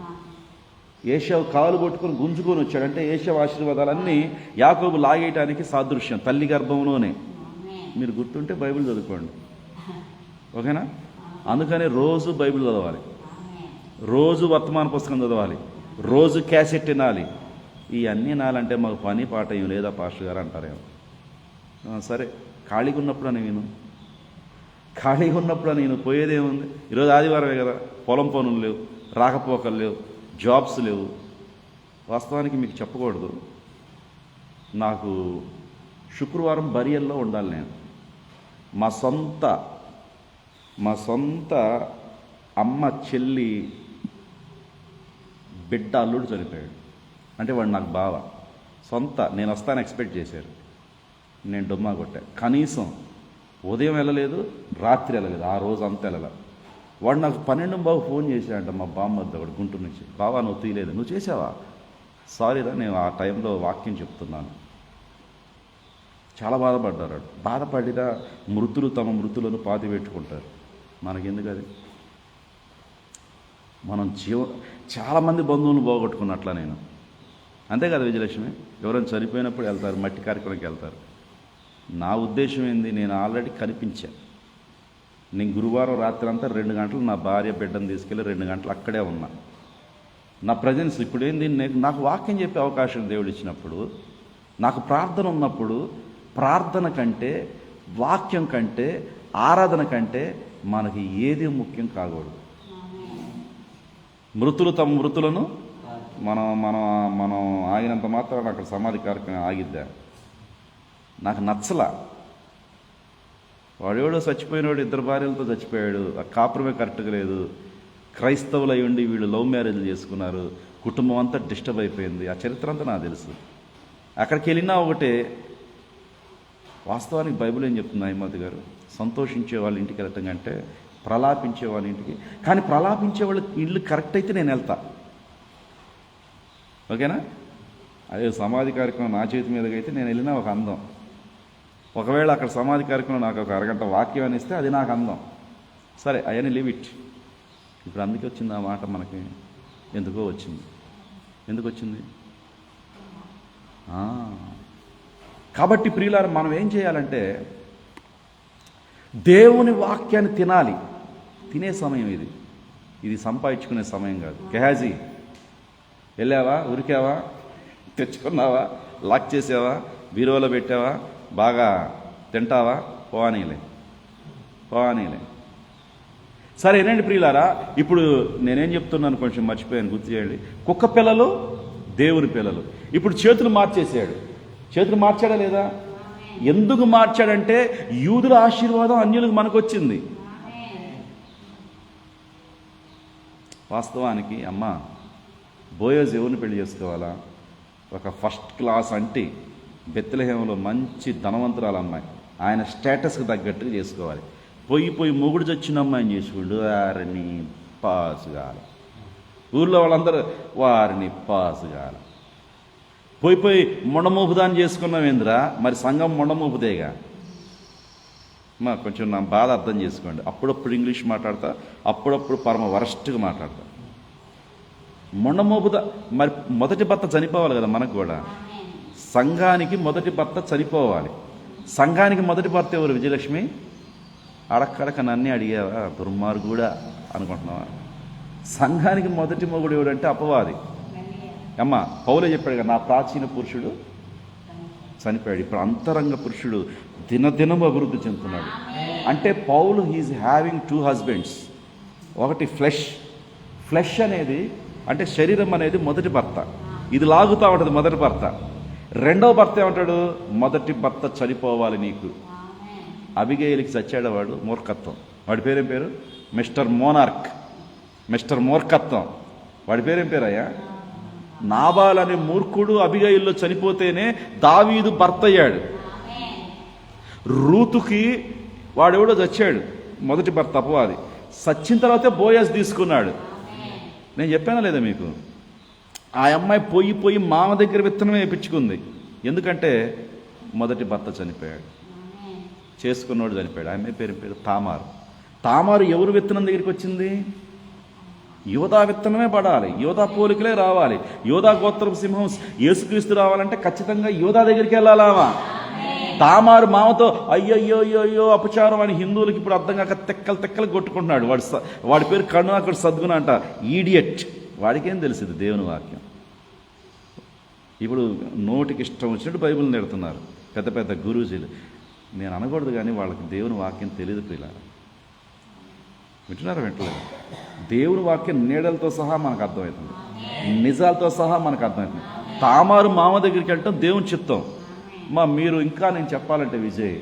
ఏశావు కాలు పట్టుకొని గుంజుకొని వచ్చాడంటే ఏశావు ఆశీర్వాదాలన్నీ యాకోబు లాగేయటానికి సాదృశ్యం, తల్లి గర్భంలోనే. మీరు గుర్తుంటే బైబిల్ చదువుకోండి, ఓకేనా? అందుకని రోజు బైబిల్ చదవాలి, రోజు వర్తమాన పుస్తకం చదవాలి, రోజు క్యాసెట్ వినాలి. ఇవన్నీ వినాలంటే మాకు పని పాట ఏం లేదా పాస్టర్ గారు అంటారేమో. సరే, ఖాళీగా ఉన్నప్పుడు అని విను. ఖాళీగా ఉన్నప్పుడు నేను పోయేదేముంది? ఈరోజు ఆదివారమే కదా, పొలం పనులు లేవు, రాకపోకలు లేవు, జాబ్స్ లేవు. వాస్తవానికి మీకు చెప్పకూడదు, నాకు శుక్రవారం బరియల్లో ఉండాలి. నేను మా సొంత అమ్మ చెల్లి బిడ్డ అల్లుడు చనిపోయాడు. అంటే వాడు నాకు బావ సొంత. నేను వస్తాను ఎక్స్పెక్ట్ చేశారు, నేను డొమ్మా కొట్టా. కనీసం ఉదయం వెళ్ళలేదు, రాత్రి వెళ్ళలేదు, ఆ రోజు అంతా వెళ్ళలే. వాడు నాకు 12 ఫోన్ చేశాడంట, మా బామ్మద్ద ఒకటి గుంటూరు నుంచి. బావా నువ్వు తీయలేదు, నువ్వు చేసావా? సారీరా, నేను ఆ టైంలో వాక్యం చెప్తున్నాను. చాలా బాధపడ్డారు. బాధపడినా మృతులు తమ మృతులను పాతి పెట్టుకుంటారు. మనకెందుకు అది? మనం చాలామంది బంధువులను పోగొట్టుకున్నట్లా నేను. అంతే కదా విజయలక్ష్మి? ఎవరైనా చనిపోయినప్పుడు వెళ్తారు, మట్టి కార్యక్రమానికి వెళ్తారు. నా ఉద్దేశం ఏంది? నేను ఆల్రెడీ కనిపించా. నేను గురువారం రాత్రి అంతా 2 గంటలు నా భార్య బిడ్డను తీసుకెళ్ళి 2 గంటలు అక్కడే ఉన్నా. నా ప్రజెన్స్ ఇప్పుడు ఏంది? నాకు వాక్యం చెప్పే అవకాశం దేవుడు ఇచ్చినప్పుడు, నాకు ప్రార్థన ఉన్నప్పుడు, ప్రార్థన కంటే, వాక్యం కంటే, ఆరాధన కంటే మనకి ఏది ముఖ్యం కాకూడదు. మృతులు తమ మృతులను మనం ఆగినంత మాత్రం అక్కడ సమాధి కార్యక్రమం ఆగిద్దా? నాకు నచ్చలా. వాడెవడో చచ్చిపోయినవాడు 2 భార్యలతో చచ్చిపోయాడు, ఆ కాపురమే కరెక్ట్గా లేదు. క్రైస్తవులు అయి ఉండి వీళ్ళు లవ్ మ్యారేజ్లు చేసుకున్నారు, కుటుంబం అంతా డిస్టర్బ్ అయిపోయింది. ఆ చరిత్ర అంతా నాకు తెలుసు. అక్కడికి వెళ్ళినా ఒకటే. వాస్తవానికి బైబిల్ ఏం చెప్తుంది అహిమతి గారు? సంతోషించే వాళ్ళ ఇంటికి వెళ్ళటం కంటే ప్రలాపించే వాళ్ళ ఇంటికి. కానీ ప్రలాపించే వాళ్ళ ఇల్లు కరెక్ట్ అయితే నేను వెళ్తా, ఓకేనా? అదే సమాధి కార్యక్రమం నా చేతి మీదకి అయితే నేను వెళ్ళినా ఒక అందం. ఒకవేళ అక్కడ సమాధి కార్యక్రమం నాకు ఒక అరగంట వాక్యం అని ఇస్తే అది నాకు అందం. సరే, అవన్నీ లీవ్ ఇట్. ఇప్పుడు అందుకే వచ్చింది ఆ మాట మనకి. ఎందుకో వచ్చింది. ఎందుకు వచ్చింది? కాబట్టి ప్రియులారా, మనం ఏం చేయాలంటే దేవుని వాక్యాన్ని తినాలి. తినే సమయం ఇది. ఇది సంపాదించుకునే సమయం కాదు. గెహాజీ, వెళ్ళావా? ఉరికావా? తెచ్చుకున్నావా? లాక్ చేసావా? బీరోలో పెట్టావా? బాగా తింటావా? పోనీలే. సరే ఏనండి ప్రియులారా, ఇప్పుడు నేనేం చెప్తున్నాను కొంచెం మర్చిపోయాను, గుర్తు చేయండి. కుక్క పిల్లలు దేవుని పిల్లలు. ఇప్పుడు చేతులు మార్చేసాడు. చేతులు మార్చాడా లేదా? ఎందుకు మార్చాడంటే యూదుల ఆశీర్వాదం అన్యులకు మనకు వచ్చింది. వాస్తవానికి అమ్మ బోయజ్ ఎవరిని పెళ్లి చేసుకోవాలా? ఒక ఫస్ట్ క్లాస్ అంటే బెత్లెహేములో మంచి ధనవంతురాలు అమ్మాయి, ఆయన స్టేటస్కి తగ్గట్టుగా చేసుకోవాలి. పోయి మొగుడు చచ్చిన అమ్మాయిని చేసుకుంటూ వారిని పాసుగాల. ఊర్లో వాళ్ళందరూ వారిని పాసుగాల. పోయి మొండమూపుదాన్ని చేసుకున్నావేంద్రా? మరి సంఘం మొండమూపుదేగా. కొంచెం నా బాధ అర్థం చేసుకోండి. అప్పుడప్పుడు ఇంగ్లీష్ మాట్లాడతా, అప్పుడప్పుడు పరమ వరస్ట్గా మాట్లాడతా. మొండమూపుదా మరి మొదటి భర్త చనిపోవాలి కదా. మనకు కూడా సంఘానికి మొదటి భర్త చనిపోవాలి. సంఘానికి మొదటి భర్త ఎవరు? విజయలక్ష్మి. అడక్కడక నన్నే అడిగావా? దుర్మార్గుడా అనుకుంటున్నావా? సంఘానికి మొదటి మొగుడు ఎవడంటే అపవాది. అమ్మ పౌలే చెప్పాడు కదా, నా ప్రాచీన పురుషుడు చనిపోయాడు, ఇప్పుడు అంతరంగ పురుషుడు దినదినం అభివృద్ధి చెందుతున్నాడు. అంటే పౌలు హీజ్ హ్యావింగ్ 2 హస్బెండ్స్. ఒకటి ఫ్లెష్ అనేది అంటే శరీరం అనేది మొదటి భర్త. ఇది లాగుతూ ఉంటుంది మొదటి భర్త. రెండవ భర్త ఏమంటాడు? మొదటి భర్త చనిపోవాలి నీకు. అబిగేయులకి చచ్చాడు వాడు, మూర్ఖత్వం. వాడి పేరేం పేరు? మిస్టర్ మూర్ఖత్వం. వాడి పేరేం పేరయ్యా? నాబాల్ అనే మూర్ఖుడు అబిగైల్లో చనిపోతేనే దావీదు భర్త అయ్యాడు. రూతుకి వాడెవడో చచ్చాడు, మొదటి భర్త అపవాది. చచ్చిన తర్వాతే బోయస్ తీసుకున్నాడు. నేను చెప్పానా లేదా మీకు? ఆ అమ్మాయి పోయి మామ దగ్గర విత్తనం వేయించుకుంది. ఎందుకంటే మొదటి భర్త చనిపోయాడు, చేసుకున్నోడు చనిపోయాడు. ఆ అమ్మాయి పేరు తామారు ఎవరు విత్తనం దగ్గరికి వచ్చింది? యోధా విత్తనమే పడాలి, యోధా పోలికలే రావాలి. యోధా గోత్రపు సింహం యేసుక్రీస్తు రావాలంటే ఖచ్చితంగా యోధా దగ్గరికి వెళ్ళాలామా. తామారు మామతో అయ్యో అపచారం అని హిందువులకి ఇప్పుడు అర్థం కాక తెక్కలు కొట్టుకుంటున్నాడు. వాడి పేరు కరుణాకర్ సద్గుణ అంట. ఈడియట్. వాడికేం తెలిసింది దేవుని వాక్యం? ఇప్పుడు నోటికి ఇష్టం వచ్చినట్టు బైబిల్ నెడుతున్నారు పెద్ద గురూజీలు. నేను అనకూడదు కానీ వాళ్ళకి దేవుని వాక్యం తెలియదు పిల్లలు. వింటులేదు. దేవుని వాక్యం నీడలతో సహా మనకు అర్థమవుతుంది, నిజాలతో సహా మనకు అర్థమవుతుంది. తామారు మామ దగ్గరికి వెళ్ళటం దేవుని చిత్తం. మీరు ఇంకా నేను చెప్పాలంటే విజయ్,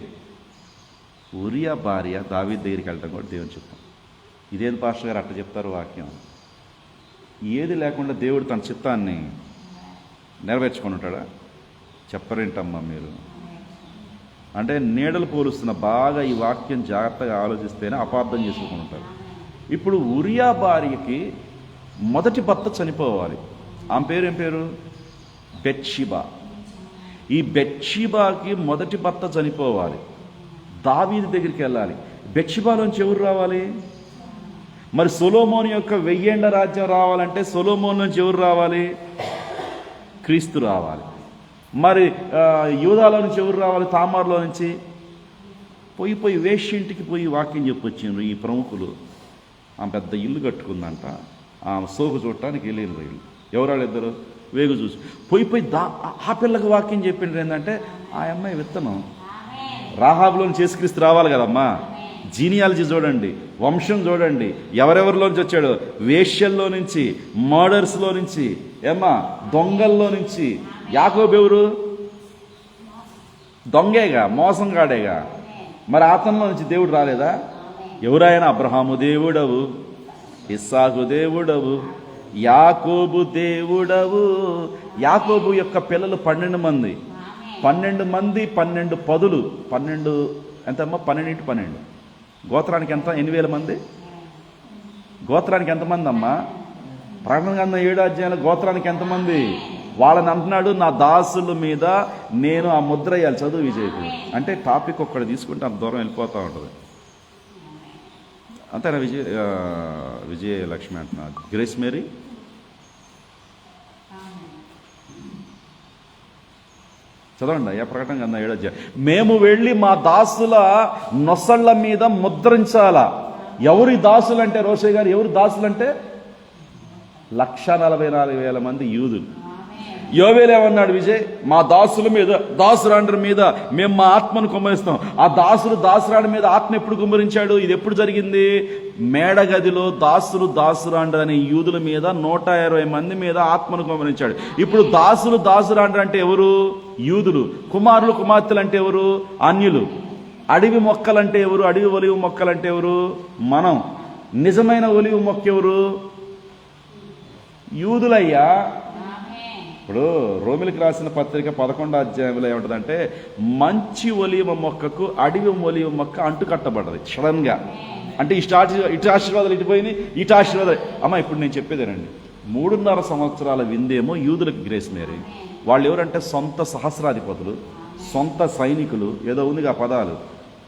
ఉరియా భార్య దావీదు దగ్గరికి వెళ్ళటం కూడా దేవుని చిత్తం. ఇదేంటి పాస్టర్ గారు అట్ట చెప్తారు వాక్యం? ఏది లేకుండా దేవుడు తన చిత్తాన్ని నెరవేర్చుకొని ఉంటాడా? చెప్పరేంటమ్మా మీరు? అంటే నీడలు పోలుస్తున్న బాగా ఈ వాక్యం జాగ్రత్తగా ఆలోచిస్తేనే అపార్థం చేసుకుని ఉంటారు. ఇప్పుడు ఉరియా భార్యకి మొదటి భర్త చనిపోవాలి. ఆమె పేరేం పేరు? బెత్షెబా. ఈ బెత్షెబాకి మొదటి భర్త చనిపోవాలి, దావీదు దగ్గరికి వెళ్ళాలి. బెత్షెబాలోంచి ఎవరు రావాలి? మరి సొలొమోను యొక్క 1000 ఏళ్ల రాజ్యం రావాలంటే సొలొమోను నుంచి ఎవరు రావాలి? క్రీస్తు రావాలి. మరి యూదాలో నుంచి ఎవరు రావాలి? తామారులో నుంచి. పోయి వేశ్యింటికి పోయి వాక్యం చెప్పొచ్చిండ్రు ఈ ప్రముఖులు. ఆమె పెద్ద ఇల్లు కట్టుకుందంట, ఆమె సోకు చూడటానికి వెళ్ళిండ్రు వీళ్ళు. ఎవరాళ్ళు ఇద్దరు? వేగు చూసి పోయి ఆ పిల్లకి వాక్యం చెప్పిండ్రు. ఏంటంటే ఆ అమ్మాయి విత్తనం. రాహాబులోని యేసుక్రీస్తు రావాలి కదమ్మా. జీనియాలజీ చూడండి, వంశం చూడండి, ఎవరెవరిలోంచి వచ్చాడు? వేశ్యల్లో నుంచి, మర్డర్స్లో నుంచి, దొంగల్లో నుంచి. యాకోబు ఎవరు? దొంగేగా, మోసంగాడేగా. మరి అతనిలో నుంచి దేవుడు రాలేదా? ఎవరైనా అబ్రహాము దేవుడవు, ఇస్సాకు దేవుడవు, యాకోబు దేవుడవు. యాకోబు యొక్క పిల్లలు 12 మంది. 12 మంది 12 పదులు. 12 ఎంతమ్మా? 12 × 12. గోత్రానికి ఎంత? 8000 మంది. గోత్రానికి ఎంతమంది అమ్మా? ప్రకటన గ్రంథం 7వ అధ్యాయంలో గోత్రానికి ఎంతమంది? వాళ్ళని అంటున్నాడు, నా దాసుల మీద నేను ఆ ముద్ర వేయాలి. చదువు విజయ్కి. అంటే టాపిక్ ఒక్కటి తీసుకుంటే అంత దూరం వెళ్ళిపోతూ ఉంటుంది. అంతేనా విజయలక్ష్మి అంటున్నా. గ్రేస్ మేరీ చదవండి అయ్యా. ప్రకటన గ్రంథం 7వ అధ్యాయం. మేము వెళ్ళి మా దాసుల నొసళ్ళ మీద ముద్రించాలా. ఎవరి దాసులు అంటే రోషయ్య గారు, ఎవరు దాసులు అంటే 144,000 మంది యూదులు. యోవేలు ఏమన్నాడు విజయ్, మా దాసుల మీద, దాసురాండ్ర మీద మేము మా ఆత్మను కుమ్మరిస్తాం. ఆ దాసురాండ్ర మీద ఆత్మ ఎప్పుడు కుమ్మరించాడు? ఇది ఎప్పుడు జరిగింది? మేడగదిలో దాసురాండ్ర అనే యూదుల మీద 120 మంది మీద ఆత్మను కుమ్మరించాడు. ఇప్పుడు దాసురాండ్ర అంటే ఎవరు? యూదులు. కుమారులు కుమార్తెలు అంటే ఎవరు? అన్యులు. అడవి మొక్కలంటే ఎవరు? అడవి ఒలివ మొక్కలంటే ఎవరు? మనం. నిజమైన ఒలివ మొక్క ఎవరు? యూదులయ్యా. ఇప్పుడు రోమిలికి రాసిన పత్రిక 11వ అధ్యాయంలో ఏముంటుందంటే, మంచి ఒలివ మొక్కకు అడవి ఒలివ మొక్క అంటు కట్టబడ్డది సడన్గా. అంటే ఇటు ఆశీర్వాదాలు ఇటుపోయినాయి, ఇటు ఆశీర్వాదాలు. అమ్మ ఇప్పుడు నేను చెప్పేదేనండి, 3.5 సంవత్సరాల విందేమో యూదులకు గ్రేస్ మేరీ. వాళ్ళు ఎవరంటే సొంత సహస్రాధిపతులు, సొంత సైనికులు, ఏదో ఉంది ఆ పదాలు.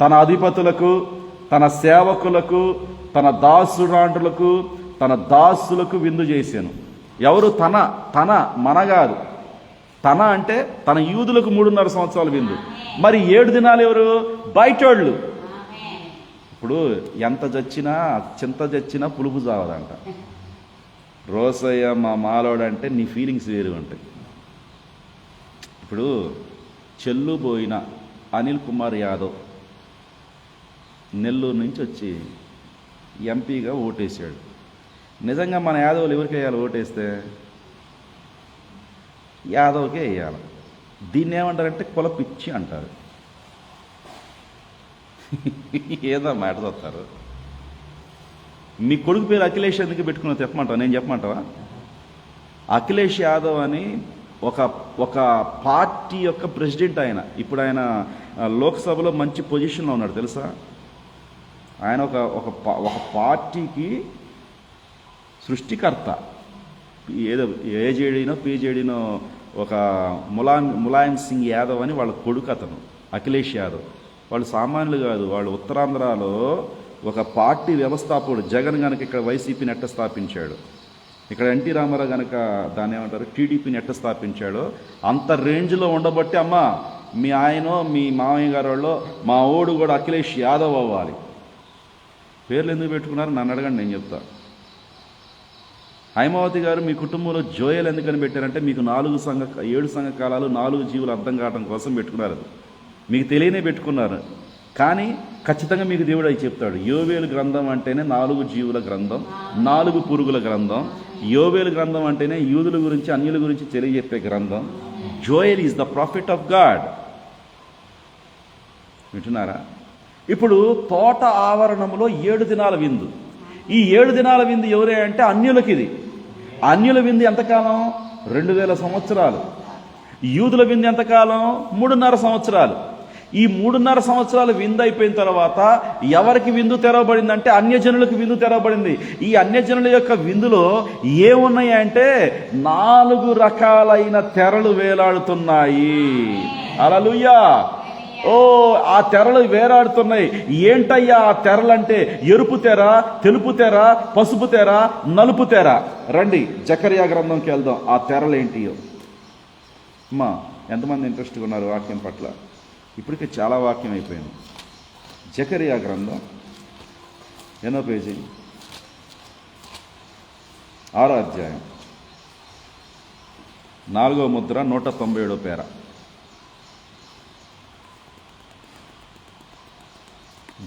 తన అధిపతులకు, తన సేవకులకు, తన దాసురాండ్రులకు, తన దాసులకు విందు చేశాను. ఎవరు? మన కాదు. తన అంటే తన యూదులకు 3.5 సంవత్సరాల విందు. మరి 7 దినాలు ఎవరు? బయటోళ్ళు. ఇప్పుడు ఎంత చచ్చినా, చింత చచ్చినా పులుపు చావదంట. రోసయ్య మా మాలోడంటే నీ ఫీలింగ్స్ వేరు ఉంటాయి. ఇప్పుడు చెల్లుబోయిన అనిల్ కుమార్ యాదవ్ నెల్లూరు నుంచి వచ్చి ఎంపీగా ఓటేశాడు. నిజంగా మన యాదవులు ఎవరికి వేయాలి? ఓటేస్తే యాదవ్కే వేయాలి. దీన్ని ఏమంటారంటే కులపిచ్చి అంటారు. ఏదో మాట చూస్తారు. మీ కొడుకు పేరు అఖిలేష్ ఎందుకు పెట్టుకున్నా చెప్పమంటావా? నేను చెప్పమంటావా? అఖిలేష్ యాదవ్ అని ఒక పార్టీ యొక్క ప్రెసిడెంట్ ఆయన. ఇప్పుడు ఆయన లోక్సభలో మంచి పొజిషన్లో ఉన్నాడు తెలుసా. ఆయన ఒక పార్టీకి సృష్టికర్త. ఏదో ఏజేడీనో పీజేడీనో ఒక ములాయం సింగ్ యాదవ్ అని వాళ్ళ కొడుకు అతను అఖిలేష్ యాదవ్. వాళ్ళు సామాన్యులు కాదు. వాళ్ళు ఉత్తరాంధ్రలో ఒక పార్టీ వ్యవస్థాపకుడు. జగన్ కనుక ఇక్కడ వైసీపీని ఎట్ట స్థాపించాడు, ఇక్కడ ఎన్టీ రామారావు కనుక దాన్ని ఏమంటారు టీడీపీని ఎట్ట స్థాపించాడో అంత రేంజ్లో ఉండబట్టి అమ్మ మీ ఆయనో మీ మామయ్య గారు వాళ్ళు మా ఓడు కూడా అఖిలేష్ యాదవ్ అవ్వాలి. పేర్లు ఎందుకు పెట్టుకున్నారు నన్ను అడగండి, నేను చెప్తా. హైమావతి గారు మీ కుటుంబంలో జోయల్ ఎందుకని పెట్టారంటే మీకు 7 సంఘకాలాలు 4 జీవులు అర్థం కావడం కోసం పెట్టుకున్నారు. మీకు తెలియనే పెట్టుకున్నారు. కానీ ఖచ్చితంగా మీకు దేవుడు అయి చెప్తాడు. యోవేలు గ్రంథం అంటేనే 4 జీవుల గ్రంథం, 4 పురుగుల గ్రంథం. యోవేలు గ్రంథం అంటేనే యూదుల గురించి అన్యుల గురించి తెలియజెప్పే గ్రంథం. Joel is the profit of God. వింటున్నారా? ఇప్పుడు తోట ఆవరణంలో 7 దినాల విందు. ఈ 7 దినాల విందు ఎవరే అంటే అన్యులకి. ఇది అన్యుల విందు ఎంతకాలం? 2000 సంవత్సరాలు. యూదుల విందు ఎంతకాలం? 3.5 సంవత్సరాలు. ఈ 3.5 సంవత్సరాలు విందు అయిపోయిన తర్వాత ఎవరికి విందు తెరవబడిందంటే అన్యజనులకు విందు తెరవబడింది. ఈ అన్యజనుల యొక్క విందులో ఏమున్నాయి అంటే 4 రకాలైన తెరలు వేలాడుతున్నాయి. హల్లెలూయా. ఆ తెరలు వేలాడుతున్నాయి. ఏంటయ్యా ఆ తెరలంటే? ఎరుపు తెర, తెలుపు తెర, పసుపు తెర, నలుపు తెర. రండి జకర్యా గ్రంథంకి వెళ్దాం. ఆ తెరలు ఏంటియో. అమ్మా ఎంతమంది ఇంట్రెస్ట్గా ఉన్నారు వాక్యం పట్ల? ఇప్పటికే చాలా వాక్యం అయిపోయింది. జకర్యా గ్రంథం ఎన్నో పేజీ? 6వ అధ్యాయం 4వ ముద్ర 197వ పేర.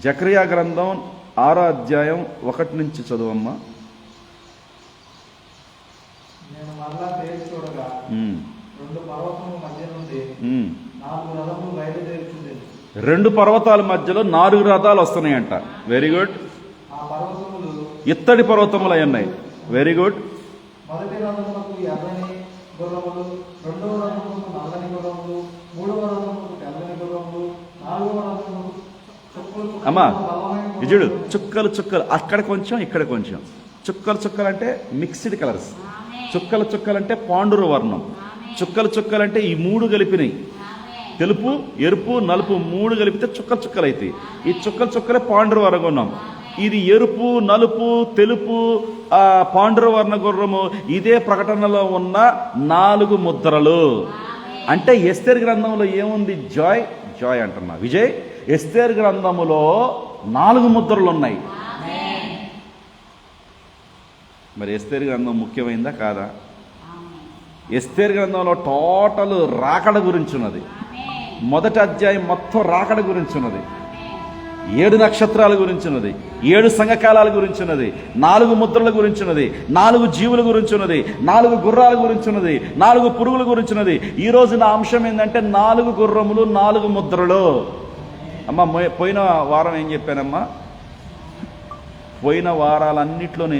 జకర్యా గ్రంథం 6వ అధ్యాయం 1 నుంచి చదువమ్మా. నేను మరలా తేరి చూడగా 2 పర్వతముల మధ్య నుండి 4 రథములు బయలుదేరుచుండెను. 2 పర్వతాల మధ్యలో 4 రథాలు వస్తున్నాయంట. Very good. ఆ పర్వతములు ఇత్తడి పర్వతములు అయి ఉన్నాయి. Very good. మొదటి రథములకు ఎర్రని గుర్రములు, రెండవ రథములకు నల్లని గుర్రములు, మూడవ రథములకు తెల్లని గుర్రములు, 4వ రథములకు అమ్మా ఇజుడు చుక్కలు చుక్కలు, అక్కడ కొంచెం ఇక్కడ కొంచెం. చుక్కలు చుక్కలు అంటే మిక్స్డ్ కలర్స్. చుక్కలు చుక్కలు అంటే పాండుర వర్ణం. చుక్కలు చుక్కలు అంటే ఈ మూడు కలిపినాయి. తెలుపు, ఎరుపు, నలుపు మూడు కలిపితే చుక్కలు చుక్కలు అవుతాయి. ఈ చుక్కలు చుక్కలే పాండురవర్ణ గుర్రం. ఇది ఎరుపు, నలుపు, తెలుపు, పాండురవర్ణ గుర్రము. ఇదే ప్రకటనలో ఉన్న 4 ముద్రలు. అంటే ఎస్తేరు గ్రంథంలో ఏముంది? జాయ్ జాయ్ అంటున్నా విజయ్. ఎస్తేరు గ్రంథములో 4 ముద్రలు ఉన్నాయి. మరి ఎస్తేరు గ్రంథం ముఖ్యమైందా కాదా? ఎస్తేరు గ్రంథంలో టోటల్ రాకడ గురించి ఉన్నది. మొదటి అధ్యాయం మొత్తం రాకడ గురించి ఉన్నది. 7 నక్షత్రాల గురించి ఉన్నది, 7 సంఘకాలాల గురించి ఉన్నది, 4 ముద్రల గురించి ఉన్నది, 4 జీవుల గురించి ఉన్నది, 4 గుర్రాల గురించి ఉన్నది, 4 పురుగుల గురించి ఉన్నది. ఈ రోజు నా అంశం ఏంటంటే 4 గుర్రములు, 4 ముద్రలు. అమ్మ, పోయిన వారం ఏం చెప్పానమ్మా? పోయిన వారాలన్నిట్లో నేను